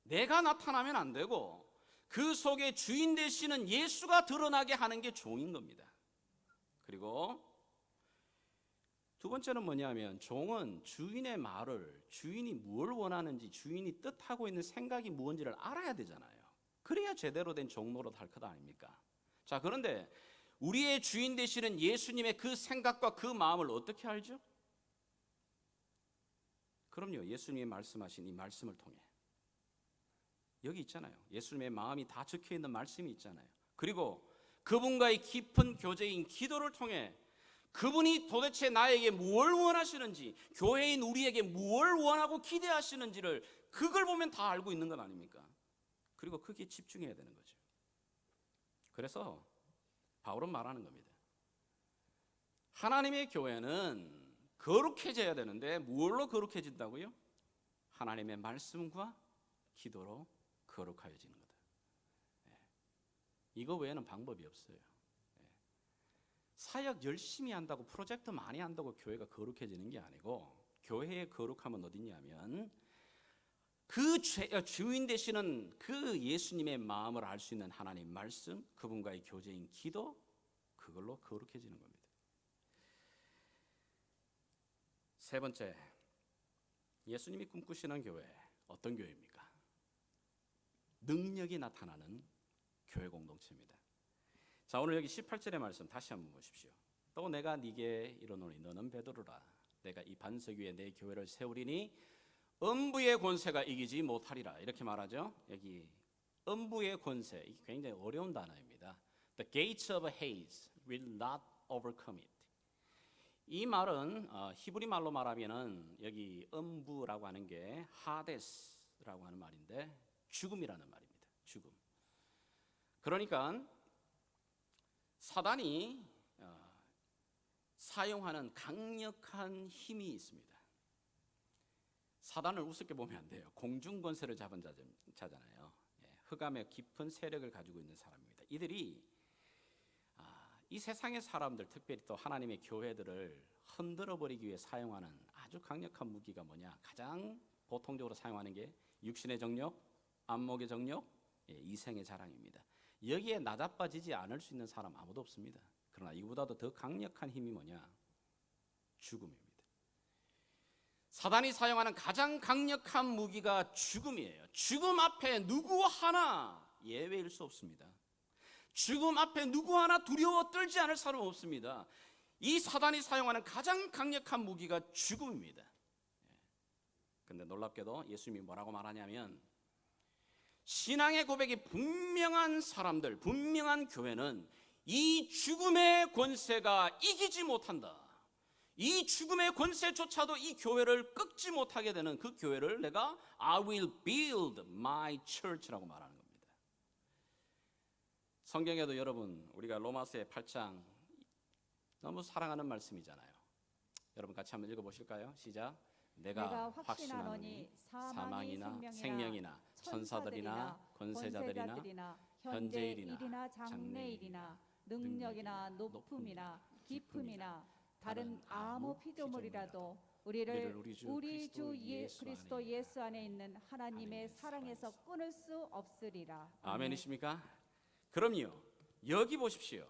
내가 나타나면 안 되고 그 속에 주인 되시는 예수가 드러나게 하는 게 종인 겁니다. 그리고 두 번째는 뭐냐면 종은 주인의 말을, 주인이 뭘 원하는지, 주인이 뜻하고 있는 생각이 무엇인지를 알아야 되잖아요. 그래야 제대로 된 종 노릇할 것 아닙니까? 자, 그런데 우리의 주인 되시는 예수님의 그 생각과 그 마음을 어떻게 알죠? 그럼요, 예수님이 말씀하신 이 말씀을 통해. 여기 있잖아요. 예수님의 마음이 다 적혀 있는 말씀이 있잖아요. 그리고 그분과의 깊은 교제인 기도를 통해 그분이 도대체 나에게 무엇을 원하시는지, 교회인 우리에게 무엇을 원하고 기대하시는지를 그걸 보면 다 알고 있는 것 아닙니까? 그리고 거기에 집중해야 되는 거죠. 그래서 바울은 말하는 겁니다. 하나님의 교회는 거룩해져야 되는데 무엇로 거룩해진다고요? 하나님의 말씀과 기도로 거룩하여지는 거다. 이거 외에는 방법이 없어요. 사역 열심히 한다고, 프로젝트 많이 한다고 교회가 거룩해지는 게 아니고, 교회의 거룩함은 어디냐면 그 주인 되시는 그 예수님의 마음을 알 수 있는 하나님 말씀, 그분과의 교제인 기도, 그걸로 거룩해지는 겁니다. 세 번째, 예수님이 꿈꾸시는 교회, 어떤 교회입니까? 능력이 나타나는 교회 공동체입니다. 자, 오늘 여기 18절의 말씀 다시 한번 보십시오. 또 내가 네게 이르노니 너는 베드로라. 내가 이 반석 위에 내 교회를 세우리니 음부의 권세가 이기지 못하리라. 이렇게 말하죠. 여기 음부의 권세, 이게 굉장히 어려운 단어입니다. The gates of Hades will not overcome it. 이 말은 히브리 말로 말하면은 여기 음부라고 하는 게 하데스라고 하는 말인데 죽음이라는 말입니다. 죽음. 그러니까 사단이 사용하는 강력한 힘이 있습니다. 사단을 우습게 보면 안 돼요. 공중 권세를 잡은 자잖아요. 흑암의 깊은 세력을 가지고 있는 사람입니다. 이들이 이 세상의 사람들, 특별히 또 하나님의 교회들을 흔들어 버리기 위해 사용하는 아주 강력한 무기가 뭐냐? 가장 보통적으로 사용하는 게 육신의 정욕, 안목의 정욕, 이생의 자랑입니다. 여기에 나자빠지지 않을 수 있는 사람 아무도 없습니다. 그러나 이보다도 더 강력한 힘이 뭐냐? 죽음입니다. 사단이 사용하는 가장 강력한 무기가 죽음이에요. 죽음 앞에 누구 하나 예외일 수 없습니다. 죽음 앞에 누구 하나 두려워 떨지 않을 사람 없습니다. 이 사단이 사용하는 가장 강력한 무기가 죽음입니다. 그런데 놀랍게도 예수님이 뭐라고 말하냐면 신앙의 고백이 분명한 사람들, 분명한 교회는 이 죽음의 권세가 이기지 못한다. 이 죽음의 권세조차도 이 교회를 꺾지 못하게 되는 그 교회를 내가 I will build my church라고 말하는 겁니다. 성경에도 여러분 우리가 로마서의 8장 너무 사랑하는 말씀이잖아요. 여러분 같이 한번 읽어보실까요? 시작. 내가 확신하노니 사망이나 생명이나 천사들이나 권세자들이나 현재일이나 장래일이나 능력이나 높음이나 깊음이나 다른 아무 피조물이라도 우리를 우리 주 그리스도 예수 안에 있는 하나님의 사랑에서 끊을 수 없으리라. 아멘이십니까? 그럼요. 여기 보십시오.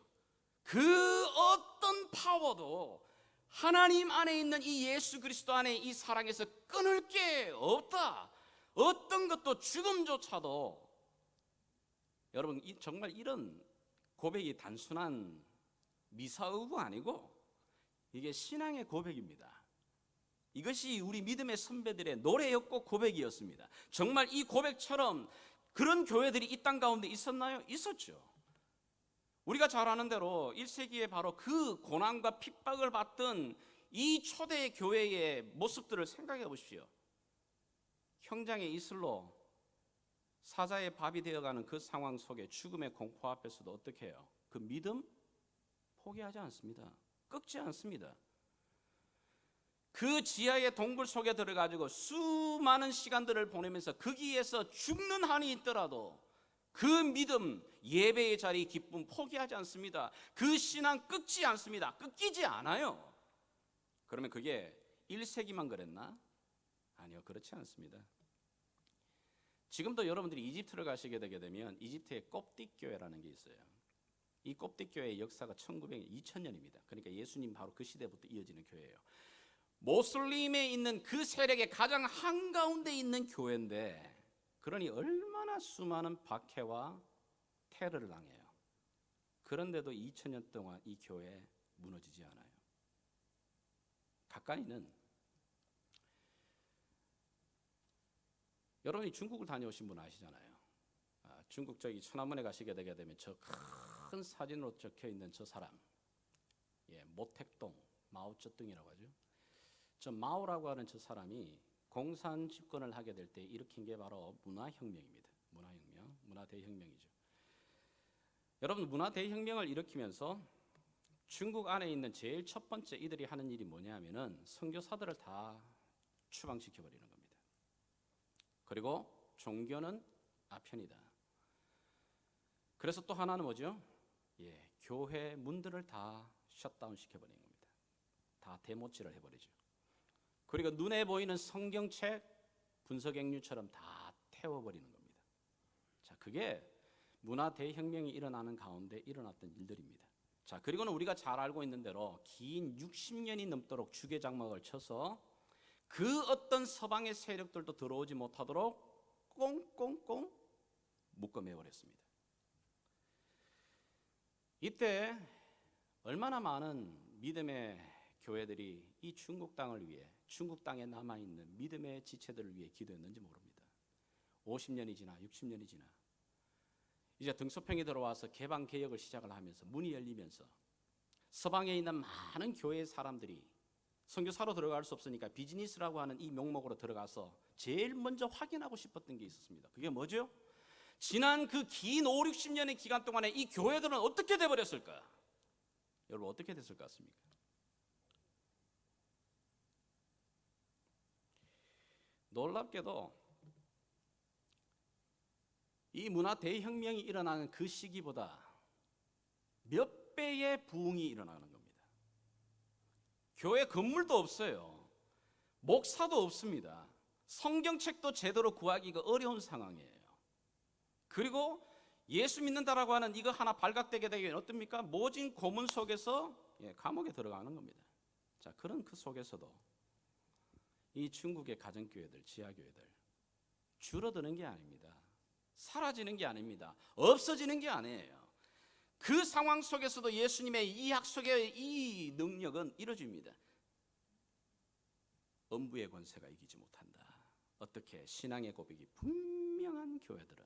그 어떤 파워도 하나님 안에 있는 이 예수 그리스도 안에 이 사랑에서 끊을 게 없다. 어떤 것도 죽음조차도 여러분 정말 이런 고백이 단순한 미사의가 아니고 이게 신앙의 고백입니다. 이것이 우리 믿음의 선배들의 노래였고 고백이었습니다. 정말 이 고백처럼 그런 교회들이 이 땅 가운데 있었나요? 있었죠. 우리가 잘 아는 대로 1세기에 바로 그 고난과 핍박을 받던 이 초대 교회의 모습들을 생각해 보십시오. 형장의 이슬로 사자의 밥이 되어가는 그 상황 속에 죽음의 공포 앞에서도 어떻게 해요? 그 믿음 포기하지 않습니다. 꺾지 않습니다. 그 지하의 동굴 속에 들어가지고 수많은 시간들을 보내면서 거기에서 죽는 한이 있더라도 그 믿음, 예배의 자리, 기쁨 포기하지 않습니다. 그 신앙 끊지 않습니다. 끊기지 않아요. 그러면 그게 1세기만 그랬나? 아니요, 그렇지 않습니다. 지금도 여러분들이 이집트를 가시게 되게 되면 이집트의 꼽딕교회라는 게 있어요. 이 꼽딕교회의 역사가 2000년입니다. 그러니까 예수님 바로 그 시대부터 이어지는 교회예요. 모슬림에 있는 그 세력의 가장 한가운데 있는 교회인데, 그러니 얼마나 수많은 박해와 테러를 당해요. 그런데도 2000년 동안 이 교회 무너지지 않아요. 가까이는 여러분이 중국을 다녀오신 분 아시잖아요. 중국 저기 천안문에 가시게 되게 되면 저 큰 사진으로 적혀 있는 저 사람, 모택동 마오쩌둥이라고 하죠. 저 마오라고 하는 저 사람이 공산 집권을 하게 될 때 일으킨 게 바로 문화혁명입니다. 문화혁명, 문화대혁명이죠. 여러분, 문화대혁명을 일으키면서 중국 안에 있는 제일 첫 번째 이들이 하는 일이 뭐냐면은 선교사들을 다 추방시켜 버리는 겁니다. 그리고 종교는 아편이다. 그래서 또 하나는 뭐죠? 교회 문들을 다 셧다운 시켜버리는 겁니다. 다 대모치를 해버리죠. 그리고 눈에 보이는 성경책, 분석행류처럼 다 태워버리는 겁니다. 자, 그게 문화 대혁명이 일어나는 가운데 일어났던 일들입니다. 자, 그리고는 우리가 잘 알고 있는 대로 긴 60년이 넘도록 주계장막을 쳐서 그 어떤 서방의 세력들도 들어오지 못하도록 꽁꽁꽁 묶어매버렸습니다. 이때 얼마나 많은 믿음의 교회들이 이 중국 땅을 위해, 중국 땅에 남아있는 믿음의 지체들을 위해 기도했는지 모릅니다. 50년이 지나 60년이 지나 이제 등소평이 들어와서 개방 개혁을 시작을 하면서 문이 열리면서 서방에 있는 많은 교회의 사람들이 선교사로 들어갈 수 없으니까 비즈니스라고 하는 이 명목으로 들어가서 제일 먼저 확인하고 싶었던 게 있었습니다. 그게 뭐죠? 지난 그 긴 5, 60년의 기간 동안에 이 교회들은 어떻게 돼버렸을까? 여러분, 어떻게 됐을 것 같습니까? 놀랍게도 이 문화 대혁명이 일어나는 그 시기보다 몇 배의 부흥이 일어나는 겁니다. 교회 건물도 없어요. 목사도 없습니다. 성경책도 제대로 구하기가 어려운 상황이에요. 그리고 예수 믿는다라고 하는 이거 하나 발각되게 되면 어떻습니까? 모진 고문 속에서 감옥에 들어가는 겁니다. 자, 그런 그 속에서도 이 중국의 가정교회들, 지하교회들 줄어드는 게 아닙니다. 사라지는 게 아닙니다. 없어지는 게 아니에요. 그 상황 속에서도 예수님의 이 약속의 이 능력은 이루어집니다. 음부의 권세가 이기지 못한다. 어떻게? 신앙의 고백이 분명한 교회들은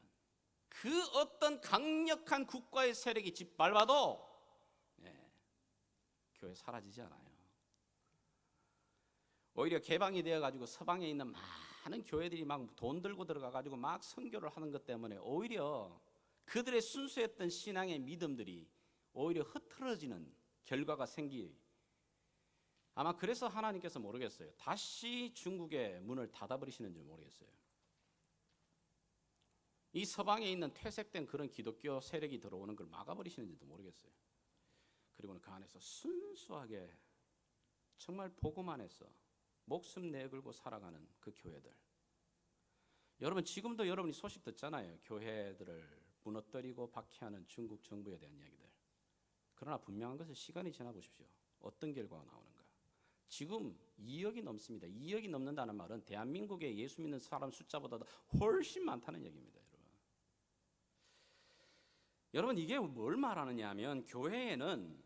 그 어떤 강력한 국가의 세력이 짓밟아도 교회 사라지지 않아요. 오히려 개방이 되어가지고 서방에 있는 많은 교회들이 막 돈 들고 들어가가지고 막 선교를 하는 것 때문에 오히려 그들의 순수했던 신앙의 믿음들이 오히려 흐트러지는 결과가 아마 그래서 하나님께서 모르겠어요. 다시 중국의 문을 닫아버리시는지 모르겠어요. 이 서방에 있는 퇴색된 그런 기독교 세력이 들어오는 걸 막아버리시는지도 모르겠어요. 그리고는 그 안에서 순수하게 정말 복음 안에서 목숨 내걸고 살아가는 그 교회들. 여러분, 지금도 여러분이 소식 듣잖아요. 교회들을 무너뜨리고 박해하는 중국 정부에 대한 이야기들. 그러나 분명한 것은 시간이 지나 보십시오. 어떤 결과가 나오는가. 지금 2억이 넘습니다. 2억이 넘는다는 말은 대한민국에 예수 믿는 사람 숫자보다도 훨씬 많다는 얘기입니다. 여러분, 이게 뭘 말하느냐 하면 교회에는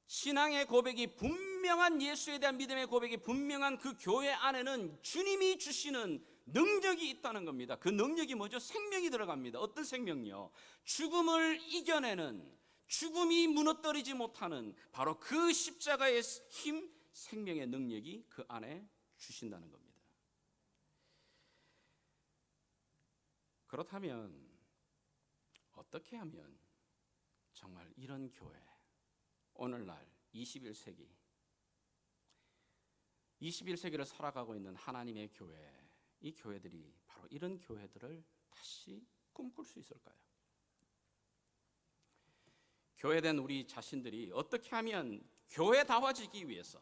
신앙의 고백이 분명한, 예수에 대한 믿음의 고백이 분명한 그 교회 안에는 주님이 주시는 능력이 있다는 겁니다. 그 능력이 뭐죠? 생명이 들어갑니다. 어떤 생명이요? 죽음을 이겨내는, 죽음이 무너뜨리지 못하는 바로 그 십자가의 힘, 생명의 능력이 그 안에 주신다는 겁니다. 그렇다면 어떻게 하면 정말 이런 교회, 오늘날 21세기를 살아가고 있는 하나님의 교회, 이 교회들이 바로 이런 교회들을 다시 꿈꿀 수 있을까요? 교회된 우리 자신들이 어떻게 하면 교회다워지기 위해서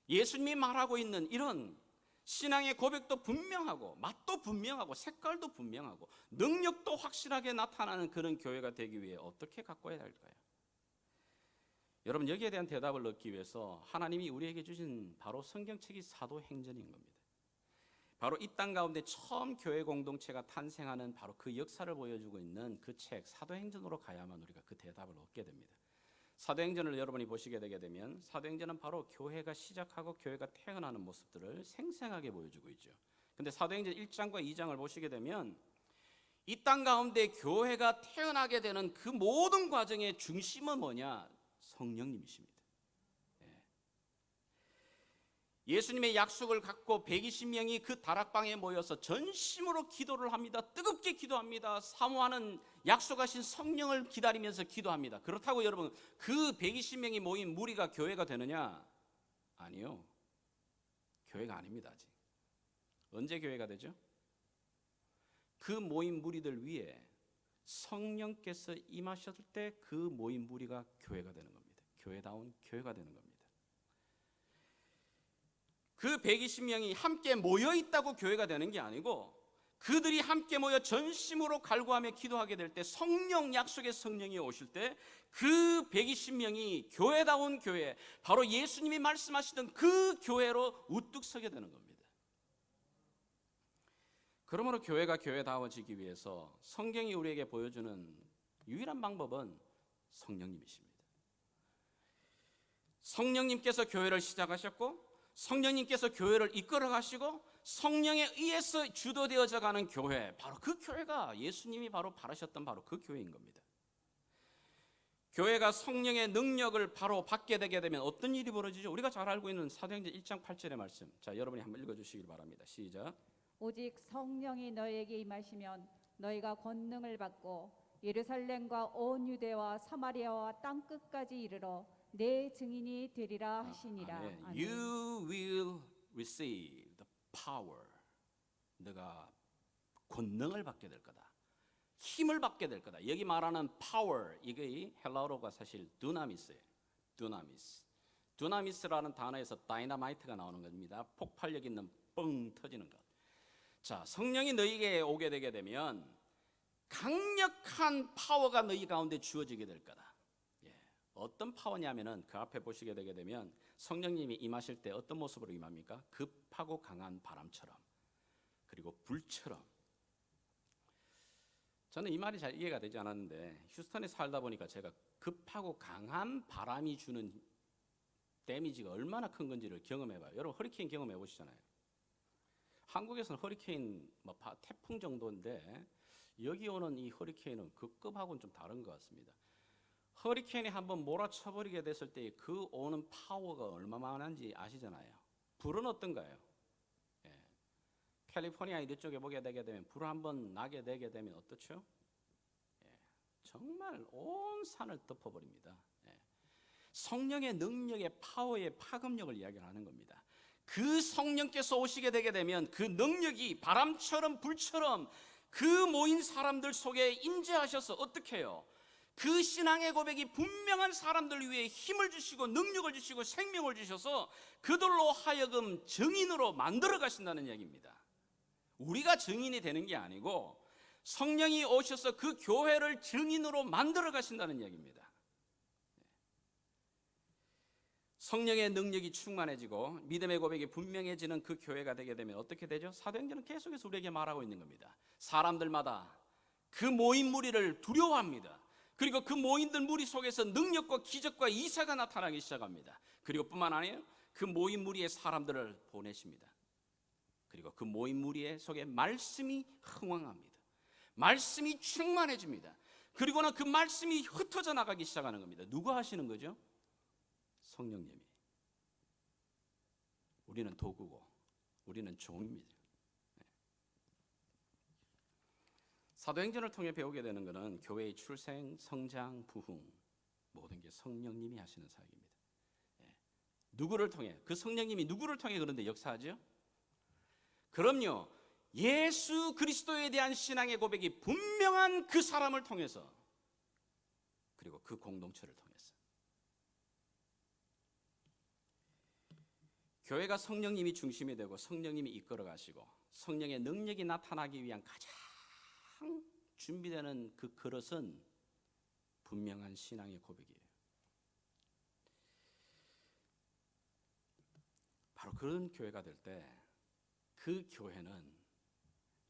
예수님이 말하고 있는 이런 신앙의 고백도 분명하고 맛도 분명하고 색깔도 분명하고 능력도 확실하게 나타나는 그런 교회가 되기 위해 어떻게 가꿔야 할까요? 여러분, 여기에 대한 대답을 얻기 위해서 하나님이 우리에게 주신 바로 성경책이 사도행전인 겁니다. 바로 이 땅 가운데 처음 교회 공동체가 탄생하는 바로 그 역사를 보여주고 있는 그 책 사도행전으로 가야만 우리가 그 대답을 얻게 됩니다. 사도행전을 여러분이 보시게 되게 되면 사도행전은 바로 교회가 시작하고 교회가 태어나는 모습들을 생생하게 보여주고 있죠. 근데 사도행전 1장과 2장을 보시게 되면 이 땅 가운데 교회가 태어나게 되는 그 모든 과정의 중심은 뭐냐? 성령님이십니다. 예수님의 약속을 갖고 120명이 그 다락방에 모여서 전심으로 기도를 합니다. 뜨겁게 기도합니다. 사모하는 약속하신 성령을 기다리면서 기도합니다. 그렇다고 여러분, 그 120명이 모인 무리가 교회가 되느냐? 아니요. 교회가 아닙니다. 아직. 언제 교회가 되죠? 그 모인 무리들 위에 성령께서 임하셨을 때 그 모인 무리가 교회가 되는 겁니다. 교회다운 교회가 되는 겁니다. 그 120명이 함께 모여 있다고 교회가 되는 게 아니고 그들이 함께 모여 전심으로 갈구하며 기도하게 될 때 성령 약속의 성령이 오실 때 그 120명이 교회다운 교회, 바로 예수님이 말씀하시던 그 교회로 우뚝 서게 되는 겁니다. 그러므로 교회가 교회다워지기 위해서 성경이 우리에게 보여주는 유일한 방법은 성령님이십니다. 성령님께서 교회를 시작하셨고 성령님께서 교회를 이끌어 가시고 성령에 의해서 주도되어져 가는 교회, 바로 그 교회가 예수님이 바로 바라셨던 바로 그 교회인 겁니다. 교회가 성령의 능력을 바로 받게 되게 되면 어떤 일이 벌어지죠? 우리가 잘 알고 있는 사도행전 1장 8절의 말씀. 자, 여러분이 한번 읽어주시길 바랍니다. 시작. 오직 성령이 너에게 임하시면 너희가 권능을 받고 예루살렘과 온 유대와 사마리아와 땅 끝까지 이르러 내 증인이 되리라 하시니라. 아멘. 아멘. You will receive the power. 너가 권능을 받게 될 거다. 힘을 받게 될 거다. 여기 말하는 power, 이게 헬라어로가 사실 두나미스예요. 두나미스. 두나미스라는 단어에서 다이너마이트가 나오는 겁니다. 폭발력 있는 뻥 터지는 것. 자, 성령이 너희에게 오게 되게 되면 강력한 파워가 너희 가운데 주어지게 될 거다. 어떤 파워냐면은 그 앞에 보시게 되게 되면 성령님이 임하실 때 어떤 모습으로 임합니까? 급하고 강한 바람처럼, 그리고 불처럼. 저는 이 말이 잘 이해가 되지 않았는데 휴스턴에 살다 보니까 제가 급하고 강한 바람이 주는 데미지가 얼마나 큰 건지를 경험해봐요. 여러분 허리케인 경험해 보시잖아요. 한국에서는 허리케인 태풍 정도인데 여기 오는 이 허리케인은 그 급하고는 좀 다른 것 같습니다. 허리케인이 한번 몰아쳐버리게 됐을 때 그 오는 파워가 얼마만한지 아시잖아요. 불은 어떤가요? 캘리포니아 이쪽에 보게 되게 되면 불 한번 나게 되게 되면 어떻죠? 정말 온 산을 덮어버립니다. 성령의 능력의 파워의 파급력을 이야기하는 겁니다. 그 성령께서 오시게 되게 되면 그 능력이 바람처럼 불처럼 그 모인 사람들 속에 임재하셔서 어떻게 해요? 그 신앙의 고백이 분명한 사람들 위해 힘을 주시고 능력을 주시고 생명을 주셔서 그들로 하여금 증인으로 만들어 가신다는 얘기입니다. 우리가 증인이 되는 게 아니고 성령이 오셔서 그 교회를 증인으로 만들어 가신다는 얘기입니다. 성령의 능력이 충만해지고 믿음의 고백이 분명해지는 그 교회가 되게 되면 어떻게 되죠? 사도행전은 계속해서 우리에게 말하고 있는 겁니다. 사람들마다 그 모인 무리를 두려워합니다. 그리고 그 모인들 무리 속에서 능력과 기적과 이사가 나타나기 시작합니다. 그리고 뿐만 아니에요, 그 모인 무리의 사람들을 보내십니다. 그리고 그 모인 무리 속에 말씀이 흥왕합니다. 말씀이 충만해집니다. 그리고는 그 말씀이 흩어져 나가기 시작하는 겁니다. 누가 하시는 거죠? 성령님이. 우리는 도구고 우리는 종입니다. 사도행전을 통해 배우게 되는 것은 교회의 출생, 성장, 부흥 모든 게 성령님이 하시는 사역입니다. 누구를 통해? 그 성령님이 누구를 통해 그런데 역사하죠? 그럼요, 예수 그리스도에 대한 신앙의 고백이 분명한 그 사람을 통해서 그리고 그 공동체를 통해서. 교회가 성령님이 중심이 되고 성령님이 이끌어 가시고 성령의 능력이 나타나기 위한 가장 준비되는 그 그릇은 분명한 신앙의 고백이에요. 바로 그런 교회가 될 때 그 교회는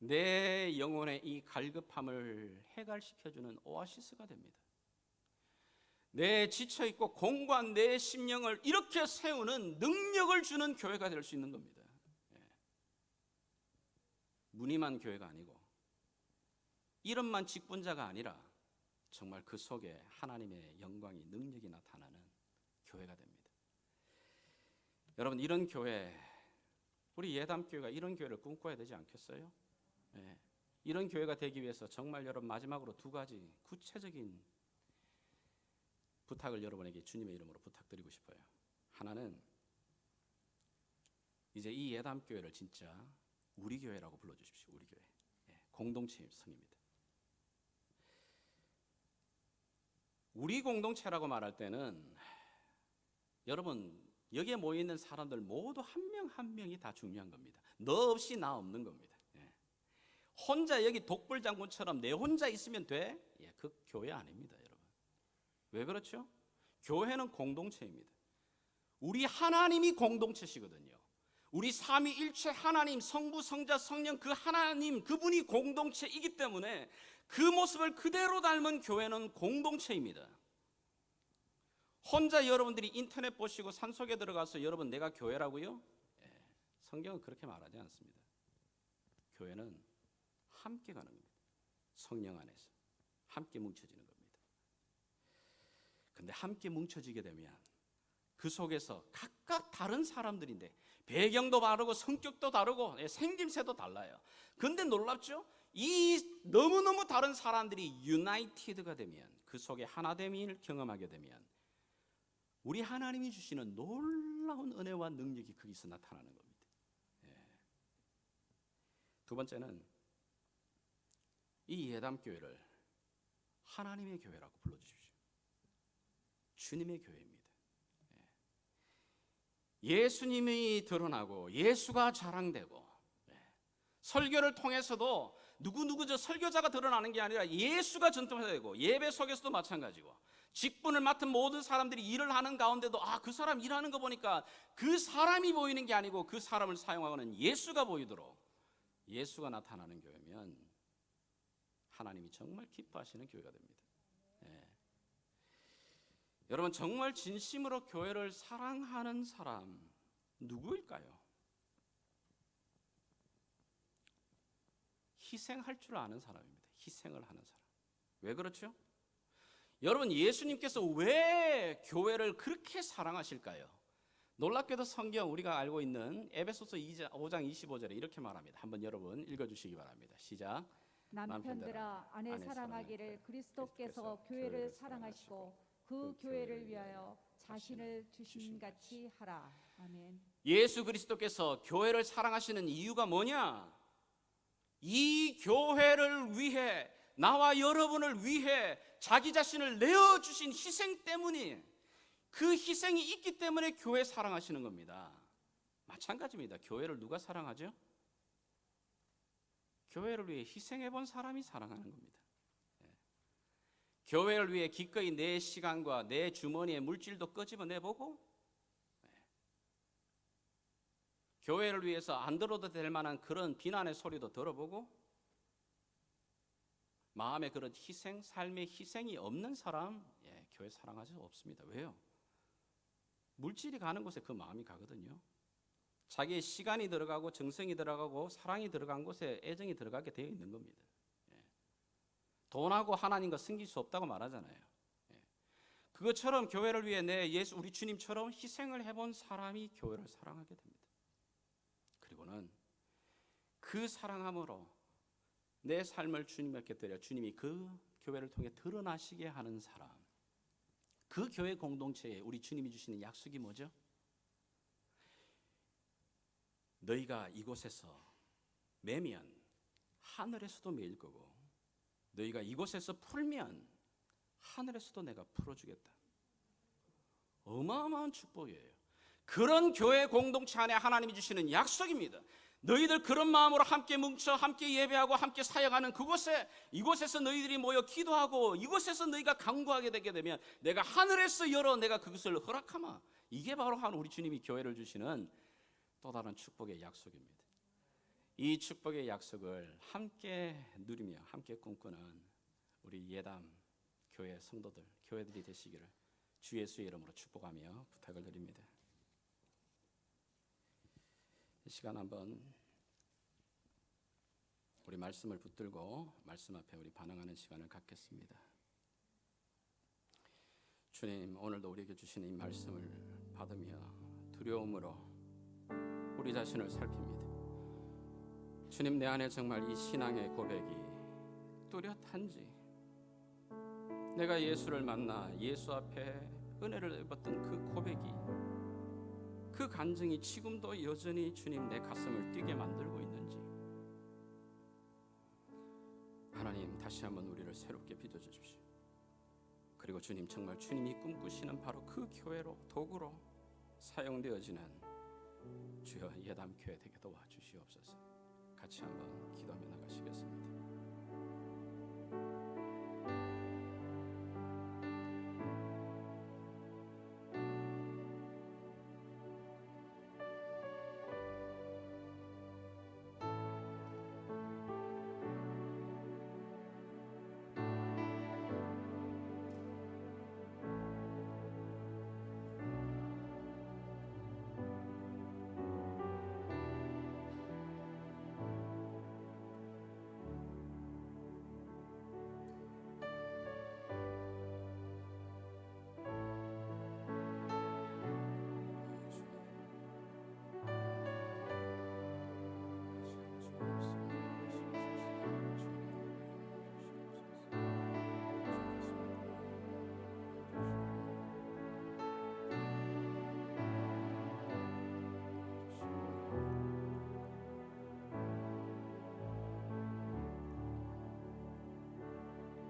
내 영혼의 이 갈급함을 해갈시켜주는 오아시스가 됩니다. 내 지쳐있고 공고한 내 심령을 이렇게 세우는 능력을 주는 교회가 될 수 있는 겁니다. 무늬만 교회가 아니고 이름만 직분자가 아니라 정말 그 속에 하나님의 영광이 능력이 나타나는 교회가 됩니다. 여러분, 이런 교회, 우리 예담교회가 이런 교회를 꿈꿔야 되지 않겠어요? 이런 교회가 되기 위해서 정말 여러분 마지막으로 두 가지 구체적인 부탁을 여러분에게 주님의 이름으로 부탁드리고 싶어요. 하나는 이제 이 예담교회를 진짜 우리 교회라고 불러주십시오. 우리 교회. 공동체의 성입니다. 우리 공동체라고 말할 때는 여러분 여기에 모여있는 사람들 모두 한 명 한 명이 다 중요한 겁니다. 너 없이 나 없는 겁니다. 혼자 여기 독불장군처럼 내 혼자 있으면 돼? 그 교회 아닙니다, 여러분. 왜 그렇죠? 교회는 공동체입니다. 우리 하나님이 공동체시거든요. 우리 삼위일체 하나님, 성부, 성자, 성령 그 하나님 그분이 공동체이기 때문에 그 모습을 그대로 닮은 교회는 공동체입니다. 혼자 여러분들이 인터넷 보시고 산속에 들어가서 여러분 내가 교회라고요? 성경은 그렇게 말하지 않습니다. 교회는 함께 가는 겁니다. 성령 안에서 함께 뭉쳐지는 겁니다. 근데 함께 뭉쳐지게 되면 그 속에서 각각 다른 사람들인데 배경도 다르고 성격도 다르고 생김새도 달라요. 근데 놀랍죠? 이 너무너무 다른 사람들이 유나이티드가 되면 그 속에 하나됨을 경험하게 되면 우리 하나님이 주시는 놀라운 은혜와 능력이 거기서 나타나는 겁니다. 두 번째는 이 예담교회를 하나님의 교회라고 불러주십시오. 주님의 교회입니다. 예수님이 드러나고 예수가 자랑되고 설교를 통해서도 누구 저 설교자가 드러나는 게 아니라 예수가 전통되고 예배 속에서도 마찬가지고 직분을 맡은 모든 사람들이 일을 하는 가운데도 그 사람 일하는 거 보니까 그 사람이 보이는 게 아니고 그 사람을 사용하는 예수가 보이도록 예수가 나타나는 교회면 하나님이 정말 기뻐하시는 교회가 됩니다. 여러분 정말 진심으로 교회를 사랑하는 사람 누구일까요? 희생할 줄 아는 사람입니다. 희생을 하는 사람. 왜 그렇죠? 여러분 예수님께서 왜 교회를 그렇게 사랑하실까요? 놀랍게도 성경 우리가 알고 있는 에베소서 5장 25절에 이렇게 말합니다. 한번 여러분 읽어주시기 바랍니다. 시작. 남편들아 아내 사랑하기를 그리스도께서 교회를 사랑하시고 그 교회를 위하여 자신을 주심같이 하라. 아멘. 예수 그리스도께서 교회를 사랑하시는 이유가 뭐냐? 이 교회를 위해 나와 여러분을 위해 자기 자신을 내어주신 희생 때문이 그 희생이 있기 때문에 교회 사랑하시는 겁니다. 마찬가지입니다. 교회를 누가 사랑하죠? 교회를 위해 희생해본 사람이 사랑하는 겁니다. 교회를 위해 기꺼이 내 시간과 내 주머니의 물질도 끄집어내보고 교회를 위해서 안 들어도 될 만한 그런 비난의 소리도 들어보고 마음에 그런 희생, 삶의 희생이 없는 사람 교회 사랑하지 없습니다. 왜요? 물질이 가는 곳에 그 마음이 가거든요. 자기의 시간이 들어가고 정성이 들어가고 사랑이 들어간 곳에 애정이 들어가게 되어 있는 겁니다. 돈하고 하나님과 승길 수 없다고 말하잖아요. 그것처럼 교회를 위해 우리 주님처럼 희생을 해본 사람이 교회를 사랑하게 됩니다. 그리고는 그 사랑함으로 내 삶을 주님께 드려 주님이 그 교회를 통해 드러나시게 하는 사람, 그 교회 공동체에 우리 주님이 주시는 약속이 뭐죠? 너희가 이곳에서 매면 하늘에서도 매일 거고 너희가 이곳에서 풀면 하늘에서도 내가 풀어주겠다. 어마어마한 축복이에요. 그런 교회 공동체 안에 하나님이 주시는 약속입니다. 너희들 그런 마음으로 함께 뭉쳐 함께 예배하고 함께 사역하는 이곳에서 너희들이 모여 기도하고 이곳에서 너희가 간구하게 되게 되면 내가 하늘에서 열어 내가 그것을 허락하마. 이게 바로 우리 주님이 교회를 주시는 또 다른 축복의 약속입니다. 이 축복의 약속을 함께 누리며 함께 꿈꾸는 우리 예담 교회 성도들, 교회들이 되시기를 주 예수의 이름으로 축복하며 부탁을 드립니다. 이 시간 한번 우리 말씀을 붙들고 말씀 앞에 우리 반응하는 시간을 갖겠습니다. 주님, 오늘도 우리에게 주시는 이 말씀을 받으며 두려움으로 우리 자신을 살핍니다. 주님, 내 안에 정말 이 신앙의 고백이 뚜렷한지, 내가 예수를 만나 예수 앞에 은혜를 입었던 그 고백이, 그 간증이 지금도 여전히 주님 내 가슴을 뛰게 만들고 있는지, 하나님 다시 한번 우리를 새롭게 빚어주십시오. 그리고 주님, 정말 주님이 꿈꾸시는 바로 그 교회로, 도구로 사용되어지는 주여 예담교회 되게 도와주시옵소서. 같이 한번 기도하며 나가시겠습니다.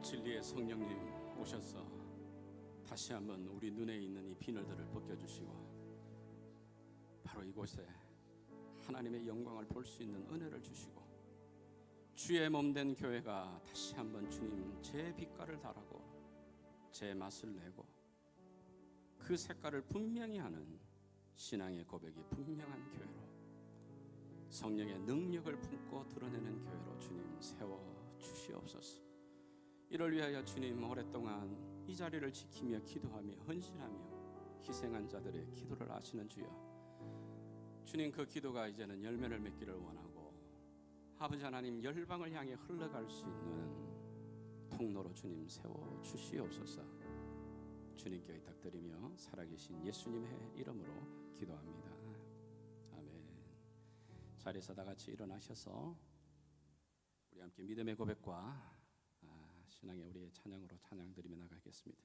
진리의 성령님 오셔서 다시 한번 우리 눈에 있는 이 비늘들을 벗겨주시고 바로 이곳에 하나님의 영광을 볼 수 있는 은혜를 주시고 주의 몸된 교회가 다시 한번 주님 제 빛깔을 달하고 제 맛을 내고 그 색깔을 분명히 하는 신앙의 고백이 분명한 교회로, 성령의 능력을 품고 드러내는 교회로 주님 세워주시옵소서. 이를 위하여 주님 오랫동안 이 자리를 지키며 기도하며 헌신하며 희생한 자들의 기도를 아시는 주여, 주님 그 기도가 이제는 열매를 맺기를 원하고 아버지 하나님 열방을 향해 흘러갈 수 있는 통로로 주님 세워주시옵소서. 주님께 의탁드리며 살아계신 예수님의 이름으로 기도합니다. 아멘. 자리에서 다 같이 일어나셔서 우리 함께 믿음의 고백과 신앙의 우리의 찬양으로 찬양 드리며 나가겠습니다.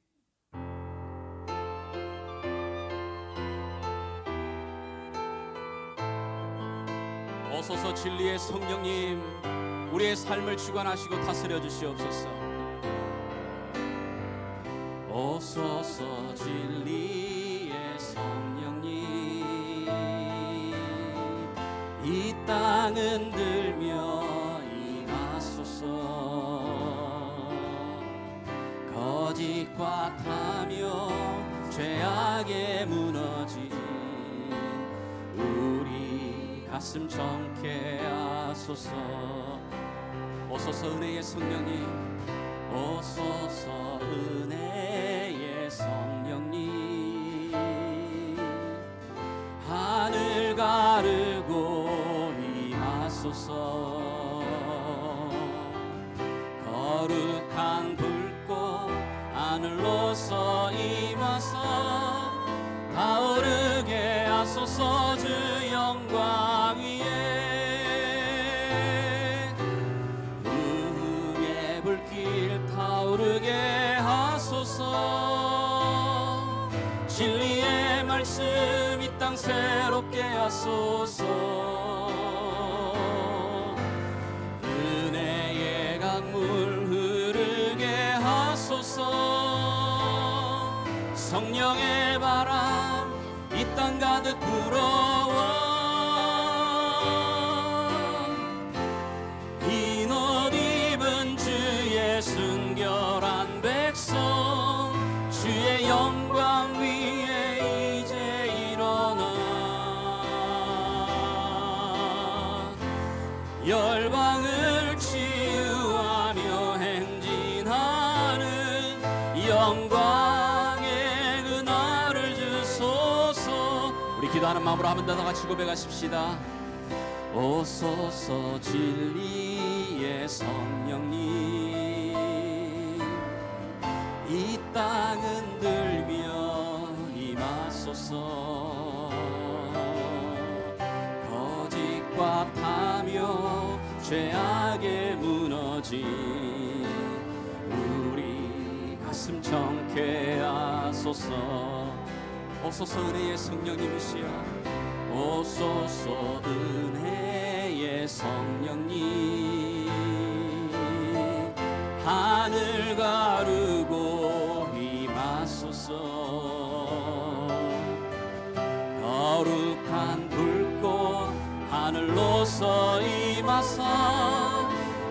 오소서 진리의 성령님, 우리의 삶을 주관하시고 다스려 주시옵소서. 오소서 진리의 성령님, 이 땅은 들며 임하소서. 거짓과 타며 죄악에 무너진 우리 가슴 정케 하소서. 오소서 은혜의 성령님, 오소서 은혜의 성령님, 하늘 가르고 임하소서. 거룩한 불꽃 하늘로서 임하사 타오르게 하소서. 주 영광 위에 의의 불길 타오르게 하소서. 진리의 말씀 이 땅 새롭게 하소서. 은혜의 강물 흐르게 하소서. 성령의 바람 이 땅 가득 불어와 흰 옷 입은 주의 순결한 백성 주의 영광 위에 이제 일어나 열방을 치유하며 행진하는 영광의 그날을 주소서. 우리 기도하는 마음으로 한 번 더 같이 고백하십시다. 오소서 진리의 성령님 이 땅 흔들며 임하소서. 거짓과 타며 죄악에 무너진 우리 가슴 정케하소서. 오소서 은혜의 성령님이시여 오소서 은혜의 성령님 하늘 가르고 임하소서. 거룩한 불꽃 하늘로서 임하사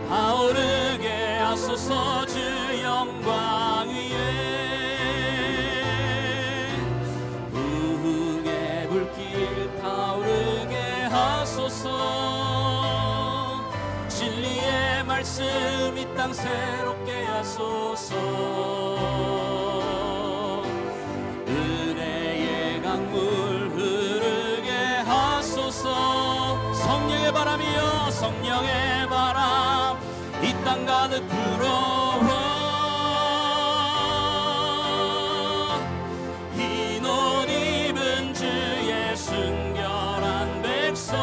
타오르게 하소서. 주 영광 위에 부흥의 불길 타오르게 하소서. 진리의 말씀 이 땅 새롭게 하소서. 은혜의 강물 흐르게 하소서. 성령의 바람이여 성령의 바람 이 땅 가득 불어와 흰 옷 입은 주의 순결한 백성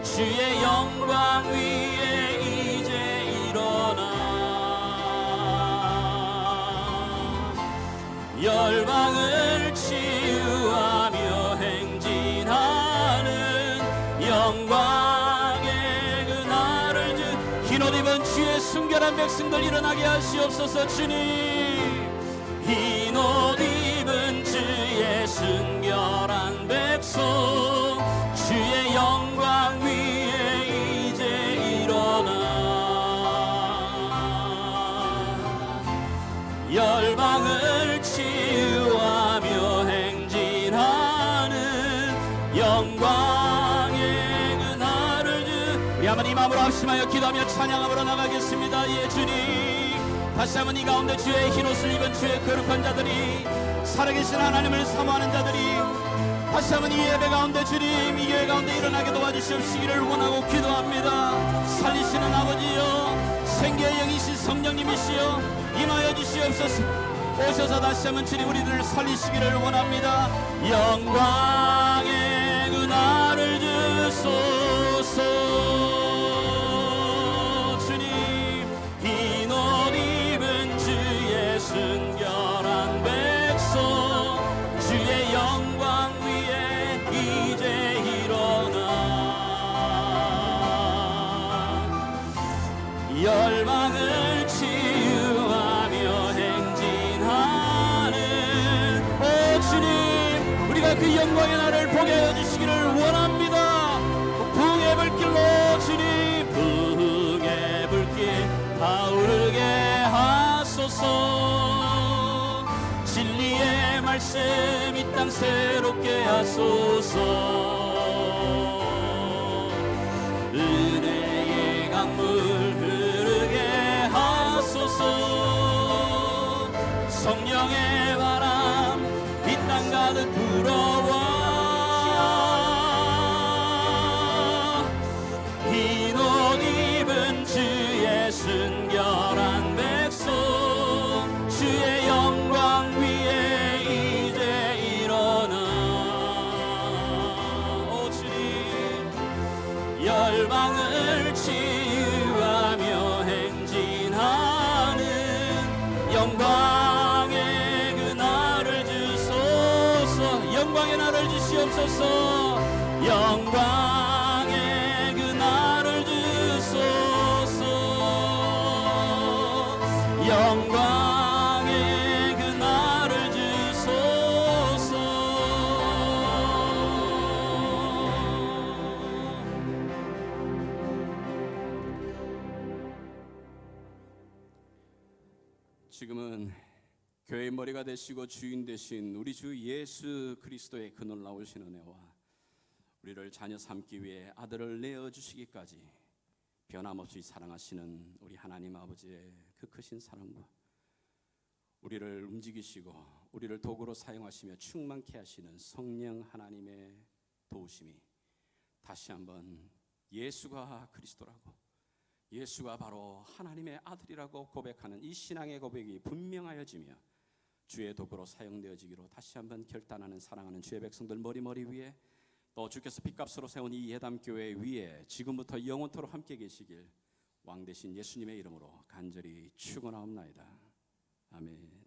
주의 영광 위에 이제 일어나 열방을 치유하며 행진하는 영광의 그날을 흰 옷 입은 주의 순결한 백성들 일어나게 하시옵소서. 주님 흰 옷 입은 주의 순결한 백성 주의 영광 위에 이제 일어나 열방을 치유하며 행진하는 영광의 그날을 우리 한번 이 마음으로 합심하여 기도하며 찬양함으로 나가겠습니다. 예 주님 다시 한번 이 가운데 주의 흰옷을 입은 주의 거룩한 자들이 살아계신 하나님을 사모하는 자들이 다시 한번 이 예배 가운데 주님 이 교회 가운데 일어나게 도와주시옵시기를 원하고 기도합니다. 살리시는 아버지여 생계의 영이신 성령님이시여 임하여 주시옵소서. 오셔서 다시 한번 주님 우리들을 살리시기를 원합니다. 영광의 그날을 주소서. 주님 흰 옷 입은 주의 순결한 백성 주의 영광 위에 이제 일어나 열방을 치유하며 행진하는 오 주님 우리가 그 영광의 날을 보게 해주시기를 원합니다. 부흥의 불길로 주님 부흥의 불길 타오르게 하소서. 진리의 말씀 이 땅 새롭게 하소서. 은혜의 강물 흐르게 하소서. 성령의 바람 이 땅 가득 불어와 흰 옷 입은 주의 순결한 백성 주의 영광 위에 이제 일어나 오 주님 열방을 치유하며 행진하는 영광의 그 날을 주소서. 영광의 날을 주시옵소서. 영광의 그 날을 주소서. 영광의 그 날을 주소서. 지금은 교회의 머리가 되시고 주인 되신 우리 주 예수 그리스도의 그 놀라우신 은혜와 우리를 자녀 삼기 위해 아들을 내어주시기까지 변함없이 사랑하시는 우리 하나님 아버지의 그 크신 사랑과 우리를 움직이시고 우리를 도구로 사용하시며 충만케 하시는 성령 하나님의 도우심이 다시 한번 예수가 그리스도라고, 예수가 바로 하나님의 아들이라고 고백하는 이 신앙의 고백이 분명하여지며 주의 도구로 사용되어지기로 다시 한번 결단하는 사랑하는 주의 백성들 머리 위에, 또 주께서 핏값으로 세운 이 예담교회 위에 지금부터 영원토록 함께 계시길 왕 되신 예수님의 이름으로 간절히 축원하옵나이다. 아멘.